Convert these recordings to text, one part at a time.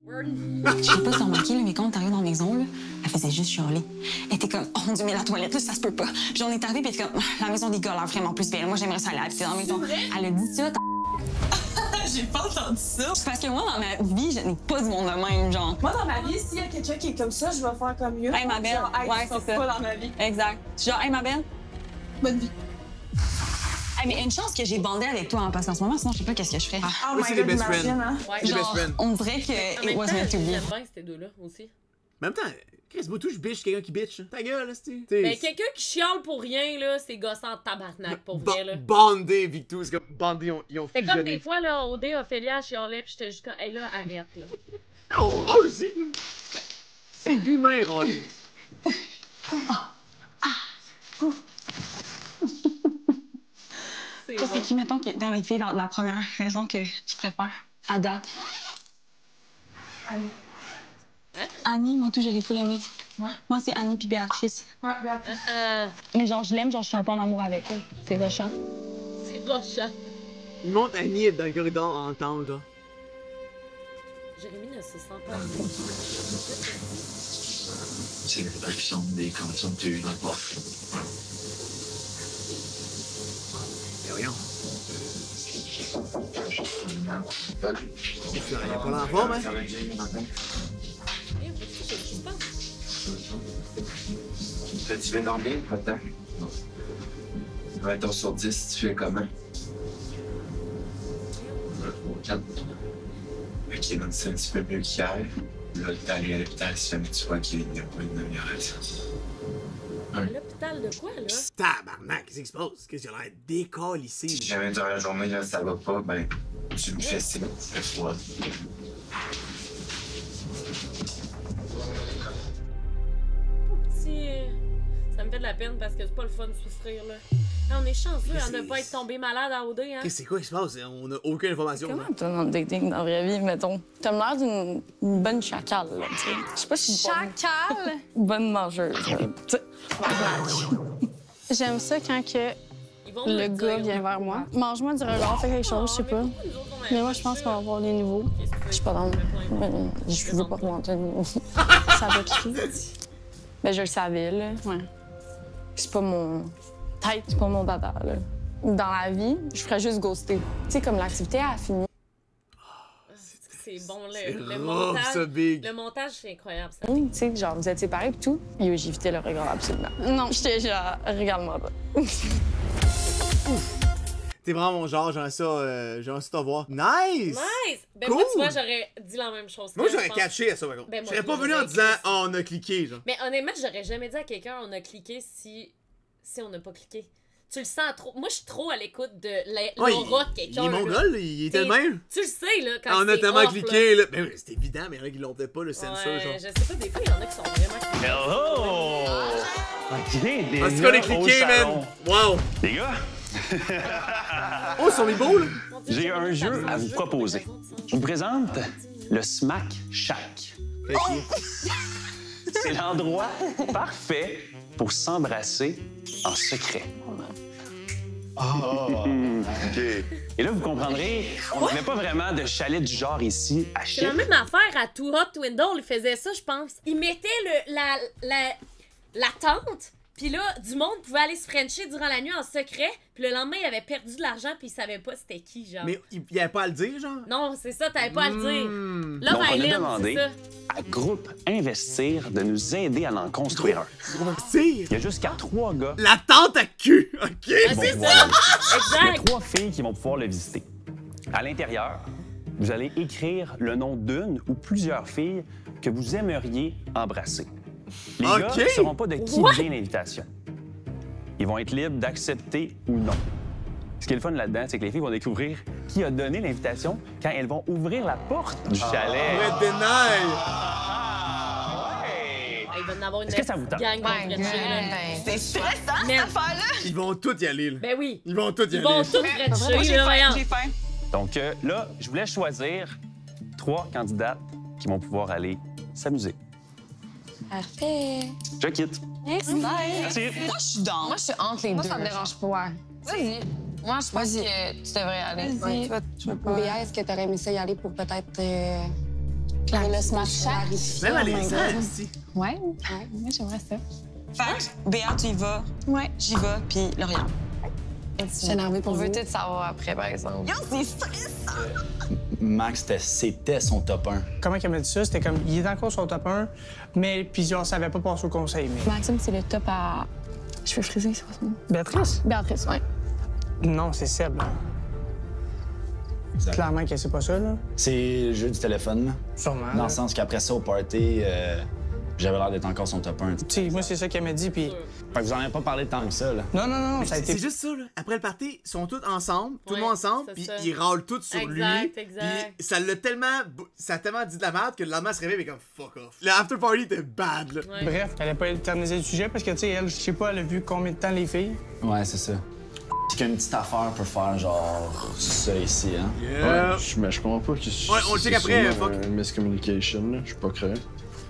Je sais pas si t'as remarqué, là, mais quand on est arrivé dans la maison, là, elle faisait juste chialer. Elle était comme, oh mon Dieu, mais la toilette, là, ça se peut pas. Puis on est arrivé, puis elle était comme, la maison des gars a l'air vraiment plus belle. Moi, j'aimerais ça aller habiter dans la maison. Elle a dit ça, J'ai pas entendu ça. parce que moi, dans ma vie, je n'ai pas du monde de même, genre. Moi, dans ma vie, s'il y a quelqu'un qui est comme ça, je vais faire comme mieux. Hey, ma belle. Genre, hey, Ouais, tu c'est ça. pas dans ma vie. Exact. Genre, hey, ma belle. Bonne vie. Hey, mais une chance que j'ai bandé avec toi, hein, parce qu'en ce moment, sinon, je sais pas qu'est-ce que je ferais. Oh Oui, my c'est les God, best friends. imagine, hein? Ouais. C'est les best Genre, friends. on dirait que En it même was temps, meant to be. j'aime bien ces deux-là aussi. Mais en même temps, Chris Boutou, je bitch quelqu'un qui bitch. Ta gueule, là, c'est. Mais quelqu'un qui chiale pour rien, là, c'est gossant de tabarnak, pour vrai, là. Bandé, Victou. C'est comme bandé, ils ont C'est comme fusionné. des fois, là, OD, Ophélia, chialait, pis j'étais juste comme, hey, là, arrête, là. Oh, c'est humain, Rolly. C'est Toi, c'est qui, mettons, que dans les filles, la première raison que tu préfères à date? Annie. Annie, moi, tout, j'ai full aimé. Ouais. Moi, c'est Annie puis Béatrice. Ouais, Béatrice. Mais genre, je l'aime, genre, je suis un peu en amour avec elle. C'est rochant. C'est rochant. Il monte Annie dans le corridor en temps, là. Jérémy ne se sent pas. C'est la rédaction des conditions que tu as eues dans le porte. Mais voyons. Il a pas l'air fort, hein? Tu fais dormir, peut-être? 20 heures sur 10, tu fais comment? 4. Ok, donc c'est un petit peu mieux qu'hier. Là, t'es allé à l'hôpital si jamais tu vois qu'il n'y a pas une amélioration. L'hôpital de quoi, là? Tabarnak, qu'est-ce qui se passe? Qu'est-ce qu'il a l'air décalissé? Si jamais durant la journée, là, ça va pas, ben, tu me fais signe, c'est froid. Petit. Ça me fait de la peine parce que c'est pas le fun de souffrir, là. Ah, on est chanceux à ne pas être tombé malade à OD, hein? Qu'est-ce que c'est quoi qui se passe? On n'a aucune information. Comment t'as dans le dating dans la vraie vie, mettons? T'as l'air d'une bonne chacale, là, tu sais. Je sais pas si Chacal? bonne mangeuse, là, tu sais. J'aime ça quand que Ils vont le me gars dire. vient vers moi. Mange-moi du regard, fais quelque chose, je sais pas. Mais moi, je pense qu'on va avoir des nouveaux. Je suis pas dans le... Je veux pas remonter un niveau. Ça va cliquer. Ben, je le savais, là. Ouais. C'est pas mon... Tête, c'est pas mon dada, là. Dans la vie, je ferais juste ghoster. Tu sais, comme l'activité a fini. C'est bon, C'est le rough, montage. ça, Big. Le montage, c'est incroyable, ça. Tu sais, genre, vous êtes séparés et tout. Et j'ai évité le regard, absolument. Non. J'étais genre, regarde-moi pas. T'es vraiment mon genre, j'aimerais ça te voir. Nice! Nice! Ben Cool. moi, tu vois, j'aurais dit la même chose. Moi, qu'elle, j'aurais je pense. catché à ça, par contre. Ben, moi, Je serais pas venu en j'aurais disant écrit. « Oh, on a cliqué », genre. Mais honnêtement, j'aurais jamais dit à quelqu'un on a cliqué si on n'a pas cliqué. Tu le sens trop. Moi, je suis trop à l'écoute de Ouais, l'aura de il quelqu'un. est là. mongol, là, il était le même. Tu le sais, là, quand On a c'est tellement off, cliqué, là. Ben oui, c'est évident, mais il y en a qui l'ont peut-être pas, le là. sensor, Ouais, genre. je sais pas, des fois, il y en a qui sont vraiment cliqués. Hello! OK, des Ah, c'est qu'on est cliqué, man! Wow! Les gars, Oh, ils sont mis beaux, là! j'ai un jeu à vous proposer. Je vous présente le Smack Shack. Fais chier. C'est l'endroit parfait pour s'embrasser en secret. OK. Et là, vous comprendrez, on n'avait pas vraiment de chalet du genre ici à C'est la Chypre. même affaire à Too Hot Window, ils faisaient ça, je pense. Ils mettaient la tente, puis là, du monde pouvait aller se frencher durant la nuit en secret, puis le lendemain, il avait perdu de l'argent, puis il savait pas c'était qui, genre. Mais il y avait pas à le dire, genre? Non, c'est ça, t'avais pas à le dire. Hmm. Love Donc, on a Island, demandé c'est ça. à Groupe Investir de nous aider à en construire un. On tire! Il y a jusqu'à 3 gars, La tente à cul! OK! Ah, c'est Bon, ça! il y a Exact! 3 filles qui vont pouvoir le visiter. À l'intérieur, vous allez écrire le nom d'une ou plusieurs filles que vous aimeriez embrasser. Les OK. gars ne sauront pas de qui What? vient l'invitation. Ils vont être libres d'accepter ou non. Ce qui est le fun là-dedans, c'est que les filles vont découvrir qui a donné l'invitation quand elles vont ouvrir la porte du chalet. Red Denai! Il va en avoir une Est-ce que ça vous tente? gang de Frenchie, là. C'est stressant, Merde. Ils vont tous y aller, là. Ben oui. Ils vont tous y Ils aller. vont tous Frenchie, là, voyons. faim. Donc là, je voulais choisir 3 candidates qui vont pouvoir aller s'amuser. Parfait. Je quitte. Merci. Merci. Moi, je suis dans. Moi, je suis entre les deux. Moi, ça me dérange pas. Vas-y. Moi, je pense que tu devrais aller. Vas-y. Ouais, tu veux pas. Béa, est-ce que t'aurais aimé ça y aller pour peut-être Le Snapchat. Même à les ici. Ouais, moi j'aimerais ça. Fait que, Béa, tu y vas. Ouais. J'y vais, puis Lauriane. Je suis énervée pour On veut vous. tout savoir après, par exemple. Yo, c'est stressant! Max, c'était son top 1. Comment qu'elle m'a dit ça? C'était comme, il est encore sur top 1, mais puis on savait pas passer au conseil. Mais... Maxime, c'est le top à cheveux frisés, c'est quoi son nom? Béatrice? Béatrice, ouais. Non, c'est Seb, là. Clairement que c'est pas ça, là. C'est le jeu du téléphone, là. Sûrement. Dans là. le sens qu'après ça, au party, j'avais l'air d'être encore son top 1. Tu sais, moi, c'est ça qu'elle m'a dit, puis... Fait que vous en avez pas parlé tant que ça, là. Non, ça a été... C'est juste ça, là. Après le party, ils sont tous ensemble, tout le monde ensemble, c'est puis ça. ils râlent tous sur lui. Exact. Puis ça a tellement dit de la merde que le lendemain, elle se réveille, mais comme fuck off. Le after party était bad, là. Ouais. Bref, elle a pas éternisé le sujet parce que, tu sais, elle, je sais pas, elle a vu combien de temps les filles. Ouais, c'est ça. C'est qu'une petite affaire peut faire genre ça ici, hein. Yeah. Mais je comprends pas que Ouais, on le check après, fuck. miscommunication, là. Je suis pas créé.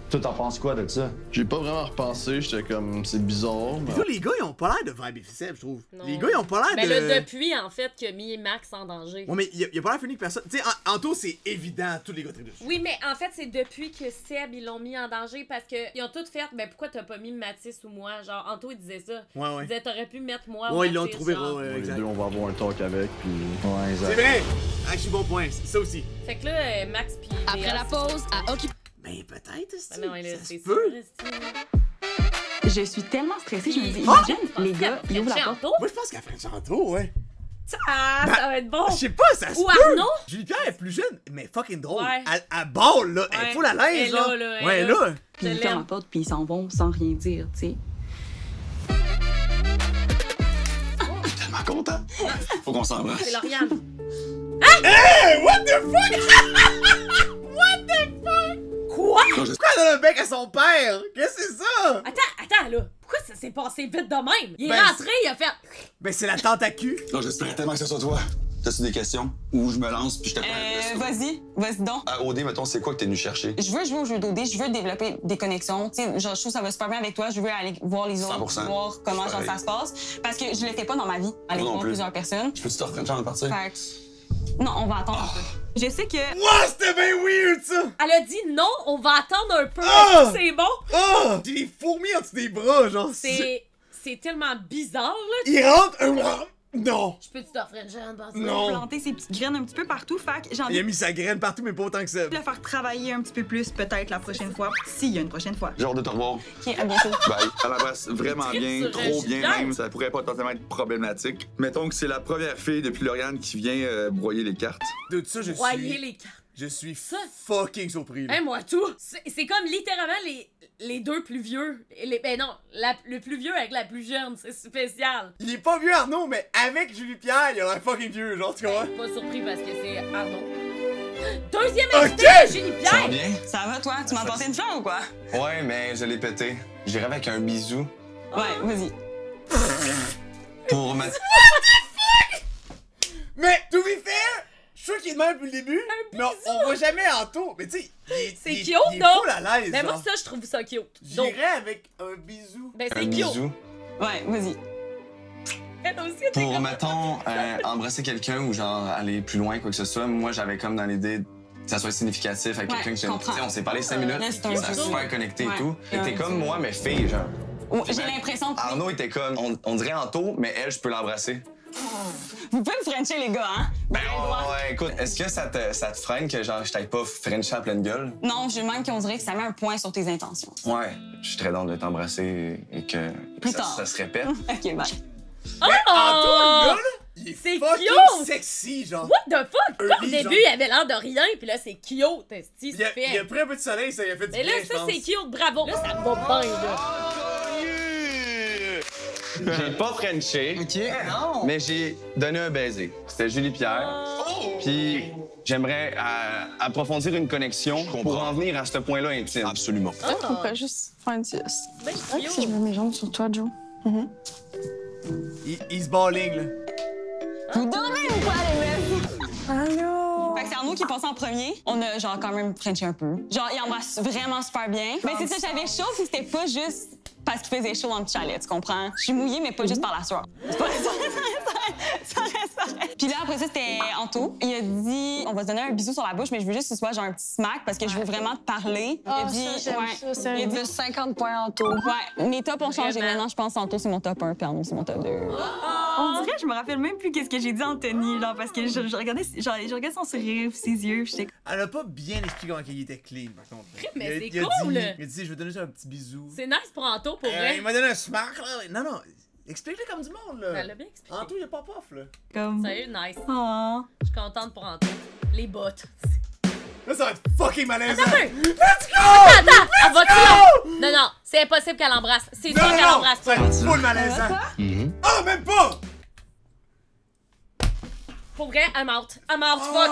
Toi, t'en penses quoi de ça? J'ai pas vraiment repensé, j'étais comme, c'est bizarre. Puis là, les gars, ils ont pas l'air de vibe Seb, je trouve. Non. Les gars, ils ont pas l'air Mais de... là, depuis, en fait, qu'il a mis Max en danger. Ouais, mais il a pas l'air fini que personne. Tu sais, Anto, c'est évident, tous les gars tribus. Oui, mais en fait, c'est depuis que Seb, ils l'ont mis en danger parce qu'ils ont tout fait. Ben, pourquoi t'as pas mis Mathis ou moi? Genre, Anto, il disait ça. Ouais. Il disait, t'aurais pu mettre moi ou Ouais, ils l'ont Mathis, trouvé, genre. ouais, Les exact. deux, on va avoir un talk avec, puis... Ouais, exact. C'est vrai! Actually, bon point, ça aussi. Fait que là, Max puis Après Béa, la c'est pause, ça. à Occupy. Mais peut-être, Ben non, là, ça c'est se peut. sûr, esti. Je suis tellement stressée, je me dis, Ah! imagine, les gars, ils ouvrent la porte. Anto? Moi, je pense qu'elle ferait Anto, ouais. Ah, ça va être bon! Je sais pas, ça se Ou peut! Arnaud? Julie-Pierre est plus jeune, mais fucking drôle. Ouais. Elle balle, là. Elle Ouais. est full à Elle l'aise, est là. là, elle Ouais, est là. là. Puis Je ils ferment l'aime. la porte, puis ils s'en vont sans rien dire, tu sais. Tellement content. Faut qu'on s'embrasse. C'est Lauriane. Hey, what the fuck? What the fuck? Quoi? Pourquoi elle a un bec à son père? Qu'est-ce que c'est ça? Attends, là. Pourquoi ça s'est passé vite de même? Il est Ben, rentré, il a fait. Ben, c'est la tente à cul. Non, j'espérais tellement que ce soit toi. T'as-tu des questions? Ou je me lance puis je te prends la Vas-y donc. À OD, mettons, c'est quoi que t'es venu chercher? Je veux jouer au jeu d'OD, je veux développer des connexions. Tu sais, genre, je trouve que ça va super bien avec toi. Je veux aller voir les autres, 100%. voir comment genre, Pareil. ça se passe. Parce que je l'étais pas dans ma vie, aller Moi non voir plus. plusieurs personnes. Je peux-tu te reprendre avant de partir? Fait que... Non, on va attendre un peu. Je sais que... Wow, c'était bien weird, ça! Elle a dit non, on va attendre un peu. Ah! C'est bon. Oh! J'ai des fourmis en dessous des bras, genre. C'est tellement bizarre, là. Il rentre un... Non! Je peux-tu t'offrir une jeune dans Non! planter ses petites graines un petit peu partout, fait que j'ai Il a mis sa graine partout, mais pas autant que ça. le faire travailler un petit peu plus, peut-être la prochaine fois, s'il y a une prochaine fois. J'ai hâte de te revoir. OK, à bientôt. Bye. À la base, vraiment bien, sur trop bien Juliette. même. Ça pourrait potentiellement être problématique. Mettons que c'est la première fille depuis Lauriane qui vient broyer les cartes. De ça, Voyez les cartes. Je suis Ça. fucking surpris. Là. Hein, moi, tout. C'est comme littéralement les deux plus vieux. Ben non, le plus vieux avec la plus jeune. C'est spécial. Il est pas vieux, Arnaud, mais avec Julie-Pierre, il a l'air fucking vieux, genre, tu comprends? Pas surpris parce que c'est Arnaud. Deuxième Ok! invité, Julie Pierre. bien? Ça va, toi? Tu m'as apporté une fleur ou quoi? Ouais, mais je l'ai pété. J'irai avec un bisou Ouais, vas-y. pour ma... Mais, to be fair, je suis sûr qu'il est de même depuis le début, mais on voit jamais Anto. Mais tu sais, C'est il cute, est non? full à l'aise, Mais moi, genre. ça, je trouve ça cute. Donc, J'irais avec un bisou. ben, c'est un cute. bisou Ouais, vas-y. Elle aussi, elle était pour, comme- mettons, embrasser quelqu'un ou genre aller plus loin, quoi que ce soit. Moi, j'avais comme dans l'idée que ça soit significatif avec Ouais, quelqu'un que je j'aime. comprends. Tu sais, on s'est parlé 5 minutes, Là, c'est un ça a jeu. super connecté et Ouais. tout. Et t'es Ouais. comme moi, mais fille, genre. Ouais, j'ai l'impression que... Arnaud était comme, on dirait Anto, mais elle, je peux l'embrasser. Vous pouvez me frencher, les gars, hein? Ben ouais, écoute, est-ce que ça te freine que genre je t'aille pas French à pleine gueule? Non, j'ai même qu'on dirait que ça met un point sur tes intentions. Ouais, je suis très dans de t'embrasser et que Plus ça, tard. ça se répète. OK, bye. Mais Anto, le gars, là, il est C'est fucking cute! sexy, genre. What the fuck? Un Comme au lit, début, genre. il avait l'air de rien, puis là, c'est cute. Esti, Il a fait. pris un peu de soleil, ça, il a fait du Mais là, bien, je ça, pense. c'est cute. Bravo. Là, ça me va bien, là. J'ai pas Frenché, mais j'ai donné un baiser. C'était Julie Pierre. Puis j'aimerais approfondir une connexion pour en venir à ce point-là intime. Absolument. On pourrait juste faire une sieste. Ben, Si je cute. mets mes jambes sur toi, Joe. Il se balling, là. Vous dormez ou quoi, les meufs? Allô? Fait que c'est Arnaud qui est passé en premier. On a, genre, quand même frenché un peu. Genre, il embrasse vraiment super bien. Mais c'est ça, j'avais chaud, puis c'était pas juste parce qu'il faisait chaud dans le chalet, tu comprends? Je suis mouillée, mais pas juste par la sueur. C'est pas ça reste pareil. Puis là, après ça, c'était Anto. Il a dit, on va se donner un bisou sur la bouche, mais je veux juste que ce soit genre un petit smack parce que je veux vraiment te parler. Il a dit, il a dit 50 points Anto. Ouais, mes tops ont changé. Maintenant, je pense Anto, c'est mon top 1, puis Arnaud, c'est mon top 2. On dirait, je me rappelle même plus qu'est-ce que j'ai dit à Anthony, genre, parce que je regardais son sourire, ses yeux, j'étais... Elle a pas bien expliqué comment il était clean, par contre. Mais c'est cool! Il a dit, je vais te donner un petit bisou. C'est nice pour Anto, pour vrai. Il m'a donné un smack, là. Non, explique-le comme du monde, là. Elle l'a bien expliqué. Anto, il a pas pof, là. Comme... Sérieux, nice. Oh. Je suis contente pour Anto. Les bottes. Là, ça va être fucking malaisant. Let's go! Attends! Elle va-tu là? Non, c'est impossible qu'elle embrasse. C'est sûr qu'elle embrasse pas. Ça va être full malaisant. Ah, même pas! Pour vrai, I'm out, fuck!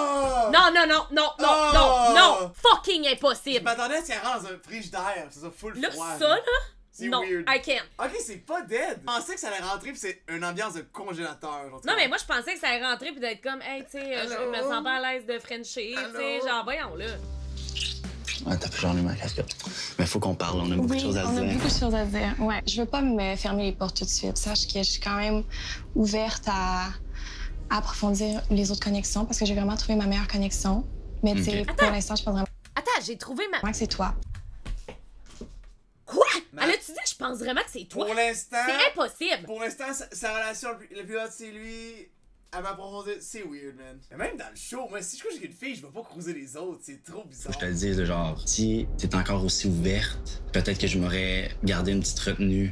Non! Fucking impossible! Je m'attendais à ce qu'elle rentre dans un frigidaire, c'est ça, full là, froid. Ça, là? C'est non, weird. I can't. Ok, c'est pas dead. Je pensais que ça allait rentrer pis c'est une ambiance de congélateur. Genre, non, mais moi, je pensais que ça allait rentrer pis d'être comme, hey, tu sais, je me sens pas à l'aise de Frencher, tu sais, genre, voyons, là. Ouais, t'as j'en ai ma casquette. Mais faut qu'on parle, on a beaucoup de choses à se dire. On a beaucoup de choses à dire, ouais. Je veux pas me fermer les portes tout de suite. Sache que je suis quand même ouverte à approfondir les autres connexions parce que j'ai vraiment trouvé ma meilleure connexion. Mais tu sais, pour l'instant, je pense vraiment... Attends, j'ai trouvé ma... que c'est toi. Quoi? Elle a-tu dit, je pense vraiment que c'est toi? Pour l'instant... C'est impossible! Pour l'instant, sa relation la plus haute, c'est lui. Elle m'a approfondi. C'est weird, man. Mais même dans le show, moi, si je couche avec une fille, je vais pas cruiser les autres. C'est trop bizarre. Faut que je te le dise, genre, si t'es encore aussi ouverte, peut-être que je m'aurais gardé une petite retenue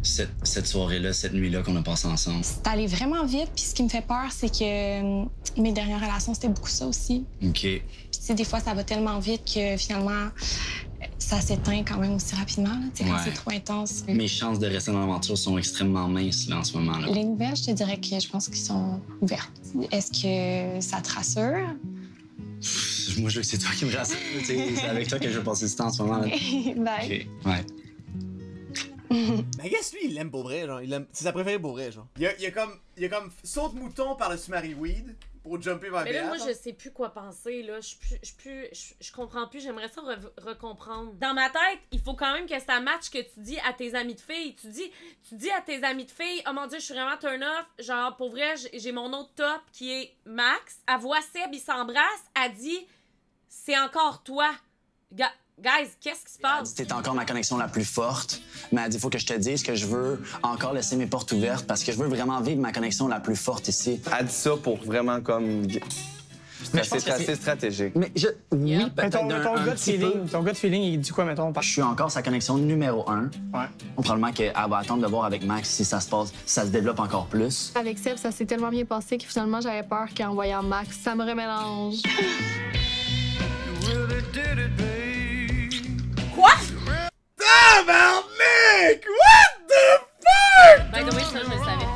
cette soirée-là, cette nuit-là qu'on a passé ensemble. C'est allé vraiment vite, puis ce qui me fait peur, c'est que mes dernières relations, c'était beaucoup ça aussi. OK. Puis tu sais, des fois, ça va tellement vite que finalement, ça s'éteint quand même aussi rapidement, là, tu sais, quand c'est trop intense. Mes chances de rester dans l'aventure sont extrêmement minces, là, en ce moment-là. Les nouvelles, je te dirais que je pense qu'ils sont ouvertes. Est-ce que ça te rassure? Moi, je veux que c'est toi qui me rassure, tu sais. C'est avec toi que je vais passer du temps en ce moment-là. Bye. OK, ouais. Mais guess lui, il l'aime pour vrai, genre. C'est sa préférée pour vrai, genre. Il y a comme saute mouton par-dessus Mary Weed pour jumper vers Mais là, Béat, moi, genre. je sais plus quoi penser, là. Je comprends plus. J'aimerais ça recomprendre. Dans ma tête, il faut quand même que ça matche que tu dis à tes amis de filles. Tu dis à tes amis de filles, oh mon Dieu, je suis vraiment turn off. Genre, pour vrai, j'ai mon autre top qui est Max. Elle voit Seb, il s'embrasse. Elle dit, c'est encore toi. Guys, qu'est-ce qui se passe? T'es encore ma connexion la plus forte, mais elle dit faut que je te dise que je veux encore laisser mes portes ouvertes parce que je veux vraiment vivre ma connexion la plus forte ici. Elle dit ça pour vraiment comme... C'est assez stratégique. Mais oui, peut-être ton gut feeling, il dit quoi, mettons? Je suis encore sa connexion numéro 1. Ouais. Probablement qu'elle va attendre de voir avec Max si ça se passe, ça se développe encore plus. Avec Seb, ça s'est tellement bien passé que finalement, j'avais peur qu'en voyant Max, ça me remélange. Quoi? Tabarnak! What the fuck? By the way, ça, je le savais.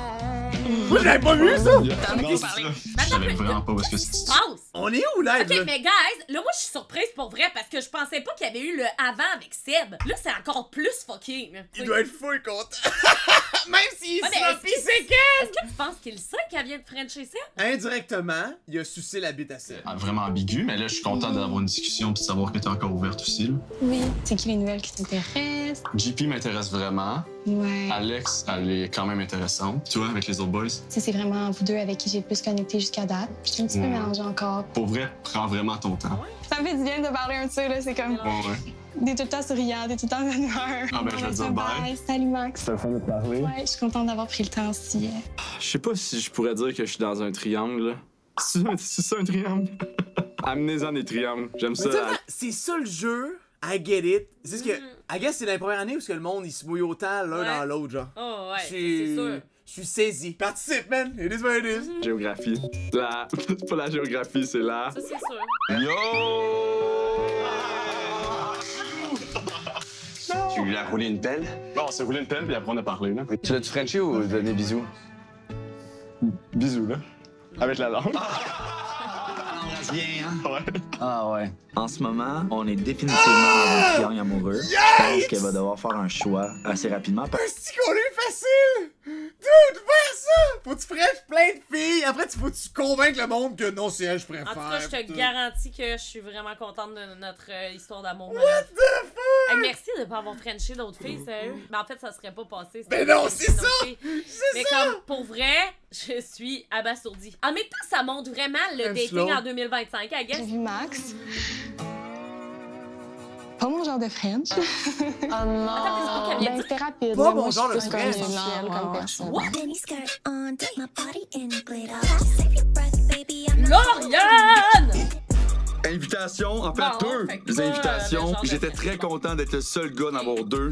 Moi, j'avais pas vu ça! Je savais vraiment pas où est-ce que c'est. On est où, live? Ok, mais guys, là, moi, je suis surprise pour vrai parce que je pensais pas qu'il y avait eu le avant avec Seb. Là, c'est encore plus fucking. Il doit être full content. Même s'il est sloppy, c'est Est-ce que tu penses qu'il sait qu'elle vient de Frencher Seb? Indirectement, il a sucé la bite à Seb. Vraiment ambigu, mais là, je suis content d'avoir une discussion et de savoir que t'es encore ouverte aussi. Là. Oui. C'est qui les nouvelles qui t'intéressent? JP m'intéresse vraiment. Ouais. Alex, elle est quand même intéressante. Tu vois, avec les autres boys. Tu sais, c'est vraiment vous deux avec qui j'ai le plus connecté jusqu'à date. Je suis un petit peu mélangée encore. Pour vrai, prends vraiment ton temps. Ça me fait du bien de parler un peu, là. C'est comme... Ouais. T'es tout le temps souriant, t'es tout le temps de bonne humeur. Ah ben, je vais te dire bye. Salut, Max. C'était le fun de te parler. Ouais, je suis contente d'avoir pris le temps aussi. Je sais pas si je pourrais dire que je suis dans un triangle. C'est ça un triangle? Amenez-en des triangles. J'aime ça. C'est ça le jeu. I get it. C'est ce que. I guess c'est la première année où que le monde il se mouille autant l'un dans l'autre, genre. Oh ouais, c'est sûr. Je suis saisi. Participe, man. It is what it is. Géographie. C'est pas la géographie, c'est là. Ça, c'est sûr. Yo! Tu lui as roulé une pelle? Bon, on s'est roulé une pelle, puis après on a parlé, là. Tu l'as-tu frenché ou donné des bisous? Bisous, là. Avec la langue. Bien, hein? Ouais. Ah ouais. En ce moment, on est définitivement dans un triangle amoureux. Je pense qu'elle va devoir faire un choix assez rapidement. C'est qu'on est facile! Dude, faire ça! Faut que tu prêches plein de filles. Après, faut que tu convaincre le monde que non, c'est elle, je préfère. En tout cas, je te garantis que je suis vraiment contente de notre histoire d'amour. What the fuck? Hey, merci de pas avoir frenché d'autres filles, sérieux. Mais en fait, ça serait pas passé. Mais non, c'est ça! Mais comme, pour vrai, je suis abasourdie. En même temps, ça montre vraiment le dating en 2025, I guess. J'ai vu Max. Pas mon genre de French. Oh non! Attends, Ben, c'était rapide. Pas là. mon Moi, genre je de suis plus French. comme sensuelle comme personne. Lauriane! Invitation, en fait, Bon, deux fait que pas, invitations. le genre de J'étais French. très content d'être le seul gars d'en avoir deux.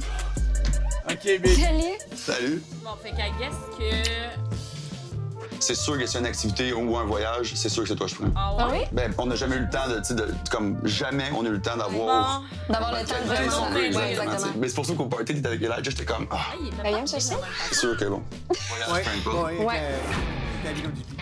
Ok, big. Salut. Bon, fait qu'I guess que... C'est sûr que c'est une activité ou un voyage, c'est sûr que c'est toi que je prends. Ah ouais? Ben, on n'a jamais eu le temps comme jamais on a eu le temps d'avoir. Bon. D'avoir le temps de Quel son vraiment. veut, Ouais, exactement. exactement. Mais c'est pour ça qu'au party, t'étais avec Elijah, j'étais comme, ah, Ben, viens me chercher. c'est sûr que bon. Ouais, Voyage, ouais. T'es habillé comme du tout.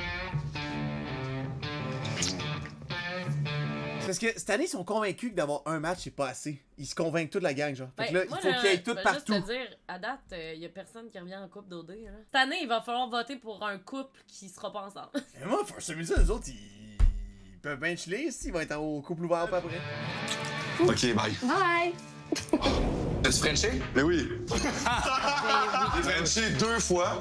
Parce que cette année, ils sont convaincus que d'avoir un match, c'est pas assez. Ils se convainquent toute la gang, genre. Fait que là, il faut qu'il y ait tout partout. Juste te dire, à date, il y a personne qui revient en couple d'OD. Cette année, il va falloir voter pour un couple qui sera pas ensemble. Et moi, pour celui-là, les autres, ils peuvent bien chiller s'ils vont être au couple ouvert pas après. Ok, bye. Bye! T'as-tu Frenché? Mais oui. J'ai Frenché 2 fois.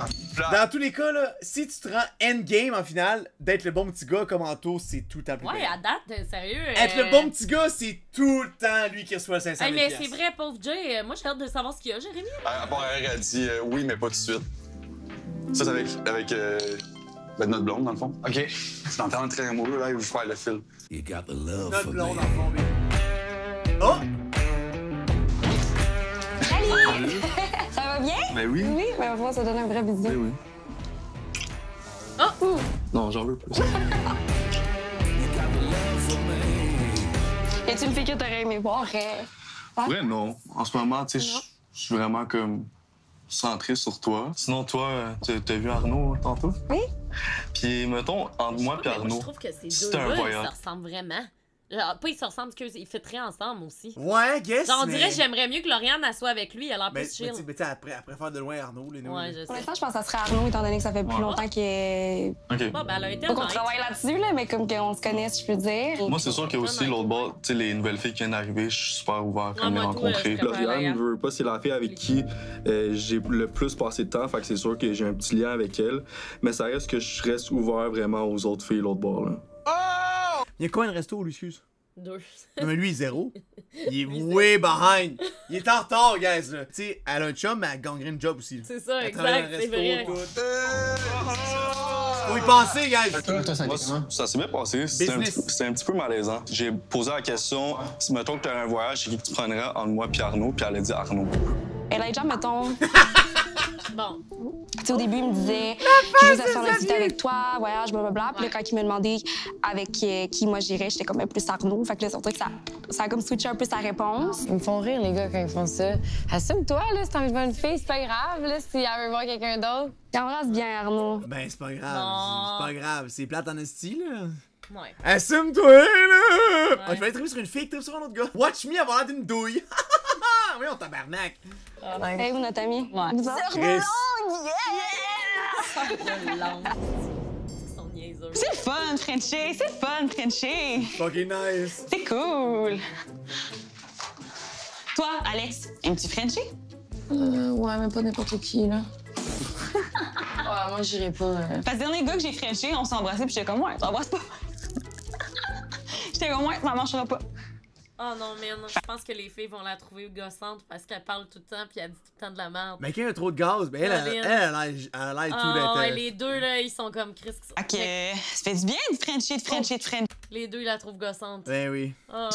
Dans tous les cas, là, si tu te rends endgame en finale, d'être le bon petit gars comme Anto, c'est tout le temps plus Ouais, bien. à date, sérieux. Être le bon petit gars, c'est tout le temps lui qui reçoit le 500 000 mais c'est vrai, pauvre Jay. Moi, j'ai hâte de savoir ce qu'il y a, Jérémy. À part elle a dit oui, mais pas tout de suite. Ça, c'est avec notre blonde, dans le fond. OK. C'est en temps très amoureux, là, il veut faire le fil. You got the love Notre for blonde, me. dans le fond, big. Oh! Salut! Ça va bien? Ben oui. Oui, ben, on va pouvoir se donner un vrai bisou. Ben oui. Oh! Non, j'en veux plus. Y a-tu une fille que t'aurais aimé voir? Ouais, non. En ce moment, tu sais, je suis vraiment comme centré sur toi. Sinon, toi, t'as vu Arnaud tantôt? Oui. Puis, mettons, entre moi et Mais Arnaud, je trouve que ces c'est un deux-là, ils voyage. se ressemblent vraiment. Genre, pas ils se ressemblent, ils fitteraient ensemble aussi. Ouais, guess. Genre, on mais... dirait que j'aimerais mieux que Lauriane elle soit avec lui, elle a l'air Mais plus chill. tu sais, après faire de loin Arnaud, les Ouais, je Pour sais. l'instant, je pense que ça serait Arnaud, étant donné que ça fait plus longtemps qu'il OK. Bon, ben, elle a été Pas qu'on honnête. travaille là-dessus, là, mais comme qu'on se connaît, si je peux dire. Moi, c'est sûr qu'il y a aussi l'autre bord, tu sais, les nouvelles filles qui viennent d'arriver, je suis super ouvert quand les moi, tout, rencontrer. je préfère Lauriane, la- je veux pas, c'est la fille avec qui j'ai le plus passé de temps, fait que c'est sûr que j'ai un petit lien avec elle. Mais ça reste que je reste ouvert vraiment aux autres filles, l'autre bord, là. Il y a combien de restos, lui, excuse? 2. Non, mais lui, il est zéro. Il est way behind. Il est en retard, guys, là. Tu sais, elle a un chum, mais elle gagnerait une job aussi. C'est ça, Elle travaille exact, dans un c'est vrai. resto, tout. Faut y penser, guys. Moi, ça s'est bien passé. C'était Business. un petit peu malaisant. J'ai posé la question, si mettons que tu as un voyage, c'est qui que tu prendrais entre moi et Arnaud? Puis elle a dit Arnaud. Elijah, mettons. Bon. Tu sais, au début, il me disait je veux faire l'activité avec toi, voyage, blablabla. Puis là, quand il m'a demandé avec qui moi j'irais, j'étais comme plus Arnaud. Fait que là, c'est sûr que ça a comme switché un peu sa réponse. Ils me font rire, les gars, quand ils font ça. Assume-toi, là, si t'as envie de voir une fille, c'est pas grave, là, si elle veut voir quelqu'un d'autre. Il embrasse bien, Arnaud. Ben, c'est pas grave. Non. C'est pas grave. C'est plate en esti, là. Ouais. Assume-toi, là! Ah, je vais être triper sur une fille, triper sur un autre gars. Watch me avoir l'air d'une douille. Oui, on tabarnak. Hey, vous, notre ami? Ouais. Vous autres? Chris. Ils sont niaiseux. C'est le fun, Frenchie. C'est le fun, Frenchie. Fucking nice. C'est cool. Toi, Alex, aimes-tu Frenchie? Ouais, mais pas n'importe qui, là. Ouais, moi, j'irais pas. Parce que le dernier gars que j'ai Frenché, on s'est embrassé, puis j'étais comme, ouais, t'embrasses pas. J'étais comme, ouais, ça marchera pas. Oh non, man, je pense que les filles vont la trouver gossante parce qu'elle parle tout le temps puis elle dit tout le temps de la merde. Mais quand il y a trop de gaz, ben elle a l'air tout d'être. Ouais, les deux, là, ils sont comme Chris. Ok, ça fait du bien de Frencher, de Frencher, de Frencher. Les deux, ils la trouvent gossante. Ben oui. Oh.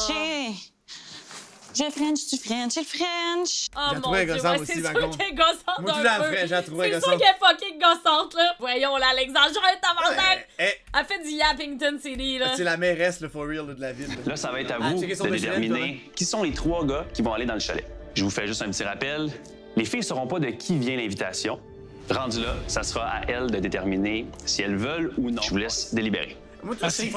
J'ai French, tu French, le French. Oh J'ai mon trouvé Dieu, gossante ouais, aussi, c'est par sûr contre. qu'elle est gossante Moi, un tu l'as peu. fait, j'ai trouvé C'est sûr gossante. qu'elle est fucking gossante, là. Voyons, l'Alexandre, tabarnak. Elle fait du Yappington City, là. C'est la mairesse, le for real, de la ville. Là, ça va être à Ah, vous checker son de Michelin, déterminer qui sont les 3 gars qui vont aller dans le chalet. Je vous fais juste un petit rappel. Les filles ne sauront pas de qui vient l'invitation. Rendu là, ça sera à elles de déterminer si elles veulent ou non. Je vous laisse délibérer. Moi, Merci.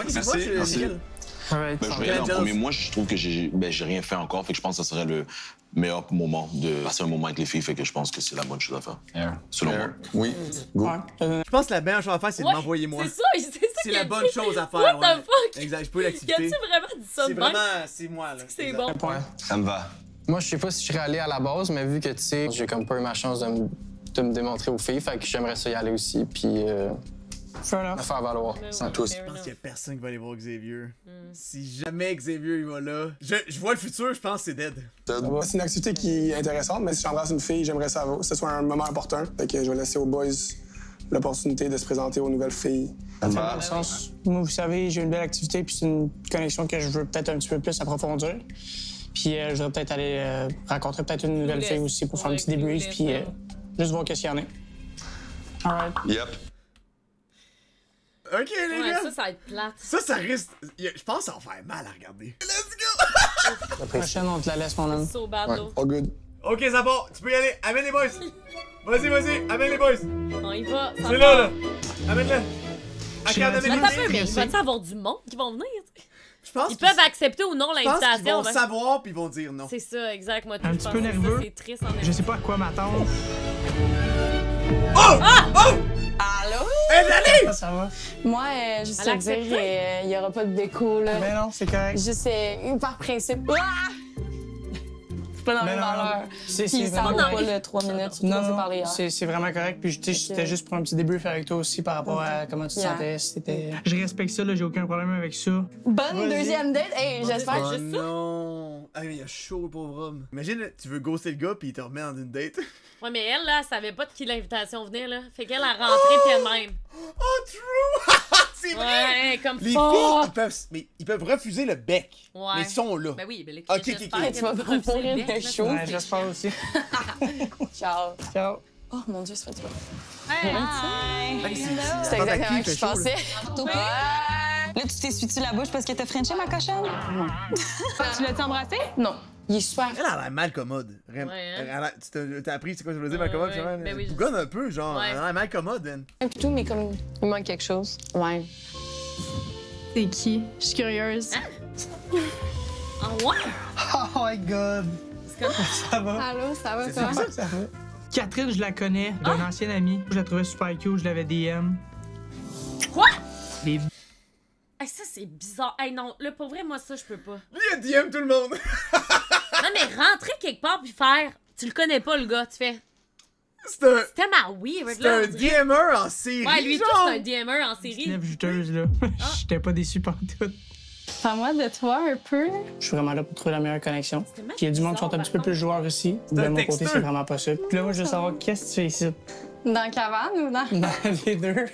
Ben, je vais aller en premier. Moi, je trouve que j'ai rien fait encore. Fait que je pense que ce serait le meilleur moment de passer un moment avec les filles. Fait que je pense que c'est la bonne chose à faire. Selon moi. Oui. Go. Je pense que la meilleure chose à faire, c'est de m'envoyer moi. C'est ça C'est la bonne chose à faire. What ouais. the fuck? Exact, je peux l'activité. Y a-tu vraiment dit ça de C'est même? vraiment, c'est moi, là. C'est bon. Ça me va. Moi, je sais pas si je serais allé à la base, mais vu que, tu sais, j'ai comme pas eu ma chance de me démontrer aux filles, fait que j'aimerais ça y aller aussi, puis me faire valoir. Sans tous. Je pense qu'il y a personne qui va aller voir Xavier. Si jamais Xavier il va là, je vois le futur, je pense que c'est dead. C'est une activité qui est intéressante, mais si j'embrasse une fille, j'aimerais que ce soit un moment important. Fait que je vais laisser aux boys l'opportunité de se présenter aux nouvelles filles. Dans le sens, moi, vous savez, j'ai une belle activité, puis c'est une connexion que je veux peut-être un petit peu plus approfondir. Puis je voudrais peut-être aller rencontrer peut-être une nouvelle fille aussi pour faire un petit débrief, puis juste voir qu'est-ce qu'il y en a. All right. Yep. Ok, les gars. Ça va être plate. Ça risque. Je pense que ça va faire mal à regarder. Let's go! La prochaine, on te la laisse, mon homme. So bad, Ouais, all good. Ok, ça part. Tu peux y aller. Amène les boys. Vas-y. Amène les boys. On y va. C'est là. Amène-le. Attends un peu, mais il va-tu avoir du monde qui vont venir? Je pense ils peuvent accepter ou non l'invitation. Ils vont savoir puis ils vont dire non. C'est ça, exact. Moi, Un petit peu nerveux. C'est triste en Je sais pas à quoi m'attendre. Oh! Allô? Allez! Ça va? Moi, juste te dire, il y aura pas de déco, là. Mais non, c'est correct. Juste par principe. Ah! Pas dans la même valeur. C'est Puis ça vraiment va pas correct. le 3 minutes. Non, c'est vraiment correct. Puis c'était juste pour un petit débrief avec toi aussi par rapport à comment tu te sentais. Je respecte ça, là, j'ai aucun problème avec ça. Bonne deuxième date. Hey, j'espère que juste ça. Non. Ah, mais il y a chaud, le pauvre homme. Imagine, tu veux ghoster le gars puis il te remet en une date. Ouais, mais elle, là, elle savait pas de qui l'invitation venait, là. Fait qu'elle a rentré puis elle-même. Oh, true! C'est vrai! Ouais, comme les fuck. filles, ils peuvent refuser le bec. Ouais. Mais ils sont là. Ben oui, ben les Ok, j'espère tu vas pas mourir de chaud. Ouais, j'espère aussi. Ciao. Ciao. Oh mon Dieu, ça fait du bien. C'est exactement ce que je pensais. Là, tu t'essuies-tu la bouche parce que t'as frenché, ma cochonne? Non. Tu l'as-tu embrassé? Non. Il est super. Elle a l'air mal commode. Vraiment. Ouais, T'as appris c'est quoi ça veut dire mal commode? Ben oui, Bougonne un peu, genre. Ouais. Elle a l'air mal commode, elle. Et puis tout, mais comme. Il manque quelque chose. Ouais. C'est qui? Je suis curieuse. Ah ouais? Oh my god. Ça va? Allô, ça va, C'est toi? ça va. Catherine, je la connais, d'un ancien ami. Je la trouvais super cute, je l'avais DM. Quoi? Les... Hey, ça, c'est bizarre. Hey, non, là, pour vrai, moi, ça, je peux pas. Lui, il a DM tout le monde. Non, mais rentrer quelque part puis faire. Tu le connais pas, le gars, tu fais. C'est un. C'est tellement weird, C'est là. un DMer en série. Ouais, lui, tout, genre. c'est un DMer en série. Lève juteuse, là. J'étais pas déçu par tout. Parle-moi de toi un peu. Je suis vraiment là pour trouver la meilleure connexion. Puis il y a du monde qui sont un petit peu plus joueurs aussi. C'est De un mon côté, texteur. c'est vraiment pas ça. Puis là, moi, je veux savoir qu'est-ce que tu fais ici. Dans la cabane ou dans... Dans les deux.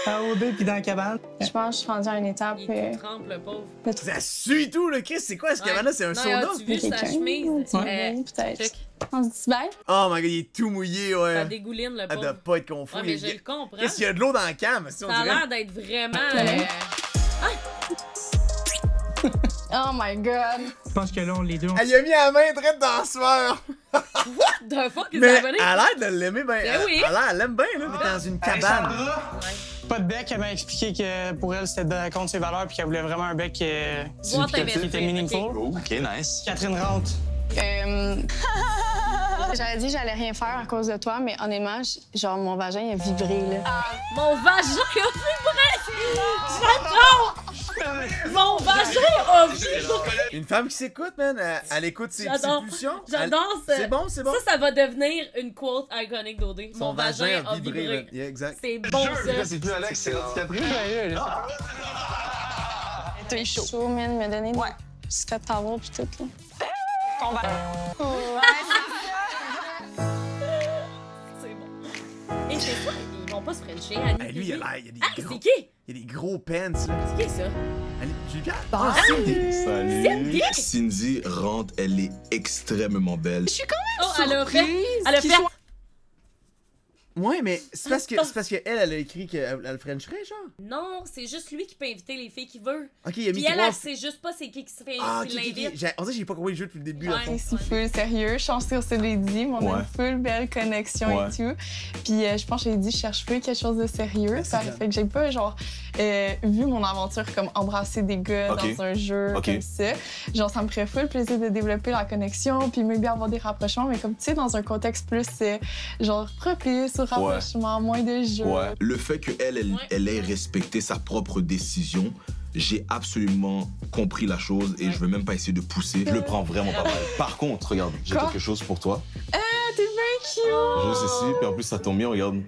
En OD puis dans la cabane. Je pense que je suis rendue à une étape. Il trempe, le pauvre. Ça suit tout, le Chris. C'est quoi ce cabane-là? C'est un sauna? Tu vu sa chemise? Peut-être. On se dit bye? Oh my god, il est tout mouillé, ouais. Ça dégouline, le Elle pauvre. doit pas être confus. Ouais, mais je le comprends. Qu'est-ce qu'il y a de l'eau dans la cam? Si on Ça a dirait. l'air d'être vraiment. Oh my god. Je pense que là, les deux, Elle y a mis la main direct dans la sueur. What the fuck is Mais happening? elle a l'air de l'aimer bien. Ben oui. Elle l'aime bien, là, mais dans une cabane. Pas de bec, elle m'a expliqué que pour elle, c'était de compte ses valeurs puis qu'elle voulait vraiment un bec qui était meaningful. OK, nice. Catherine rentre. J'avais dit que j'allais rien faire à cause de toi, mais honnêtement, genre, mon vagin il a vibré, là. Mon vagin a vibré! J'adore! Mon vagin a vibré! Une femme qui s'écoute, man, elle écoute ses pulsions. J'adore ça. C'est bon, c'est bon. Ça va devenir une quote iconique d'OD. Mon vagin a vibré. man. Yeah, exact. C'est bon, ça. C'est plus Alex, c'est Catherine. T'es chaud, man, me donner des secrets de t'avoir pis tout, là. On va. C'est bon. Et c'est ça, ils vont pas se frencher, Annie. Hey, lui, il a des c'est gros... qui? Il y a des gros pants, là. C'est qui, ça? Julia? Ah, Salut. Cindy rentre, elle est extrêmement belle. Je suis quand même Oh, elle a fait... Ouais, mais c'est parce que elle a écrit qu'elle le frencherait, genre. Non, c'est juste lui qui peut inviter les filles qu'il veut. Ok, il a mis Puis trois... elle sait juste pas c'est qui se fait qui l'invite. On dirait que j'ai pas compris le jeu depuis le début, là. C'est si full sérieux. Je pense qu'on se l'est dit, mais on a une full belle connexion et tout. Puis je pense que j'ai dit, je cherche plus quelque chose de sérieux. Ça fait que j'ai pas, genre, vu mon aventure comme embrasser des gars dans un jeu comme ça. Genre, ça me ferait full plaisir de développer la connexion, puis même bien avoir des rapprochements, mais comme tu sais, dans un contexte plus, genre, propice au rapprochement, moins de jeu. Ouais. Le fait qu'elle ait respecté sa propre décision, j'ai absolument compris la chose et je veux même pas essayer de pousser. Je le prends vraiment pas mal. Par contre, regarde, j'ai quelque chose pour toi. Ah, t'es bien cute! Juste ici, puis en plus, ça tombe bien, regarde.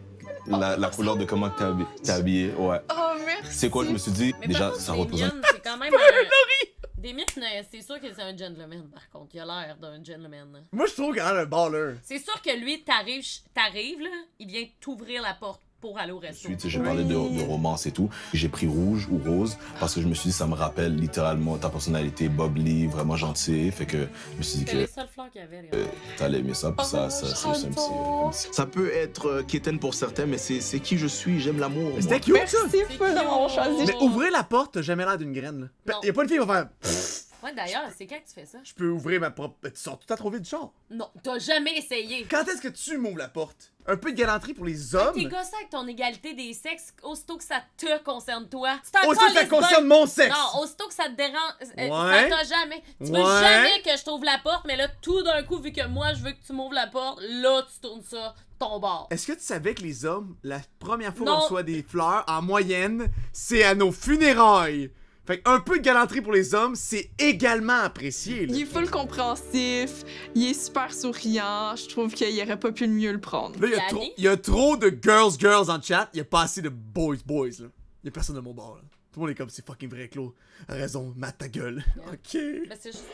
La couleur de comment t'es habillée, ouais. Oh, merci! C'est quoi, je me suis dit, Mais déjà, par ça contre, représente... Damien, c'est quand même un... Damien, c'est sûr que c'est un gentleman, par contre. Il a l'air d'un gentleman. Moi, je trouve qu'il a un baller. C'est sûr que lui, t'arrives, là, il vient t'ouvrir la porte pour aller au resto. J'ai parlé de romance et tout. J'ai pris rouge ou rose parce que je me suis dit ça me rappelle littéralement ta personnalité, bubbly, vraiment gentil. Fait que je me suis dit que... C'est les seules fleurs qu'il y avait, t'allais aimer ça, puis ça c'est juste un petit... Ça peut être quétaine pour certains, mais c'est qui je suis, j'aime l'amour. C'était cute, ça! Merci fou d'avoir choisi. Mais ouvrez la porte, t'as jamais l'air d'une graine, là. Y'a pas une fille qui va faire... Ouais, d'ailleurs, c'est quand que tu fais ça? Je peux ouvrir ma propre... Tu sors tout à trop vite du char. Non, t'as jamais essayé. Quand est-ce que tu m'ouvres la porte? Un peu de galanterie pour les hommes. T'es gossé avec ton égalité des sexes, aussitôt que ça te concerne toi. Aussitôt que ça concerne mon sexe! Non, aussitôt que ça te dérange, Ouais. ça t'a jamais. Tu veux jamais que je t'ouvre la porte, mais là, tout d'un coup, vu que moi, je veux que tu m'ouvres la porte, là, tu tournes ça ton bord. Est-ce que tu savais que les hommes, la première fois Non. qu'on reçoit des fleurs, en moyenne, c'est à nos funérailles? Fait qu'un peu de galanterie pour les hommes, c'est également apprécié. Là. Il est full compréhensif, il est super souriant, je trouve qu'il aurait pas pu mieux le prendre. Là, il y a trop de girls en chat, il y a pas assez de boys, là. Il y a personne de mon bord, là. Tout le monde est comme, c'est fucking vrai, Claude. Raison, mate ta gueule. Ok. Ben, c'est juste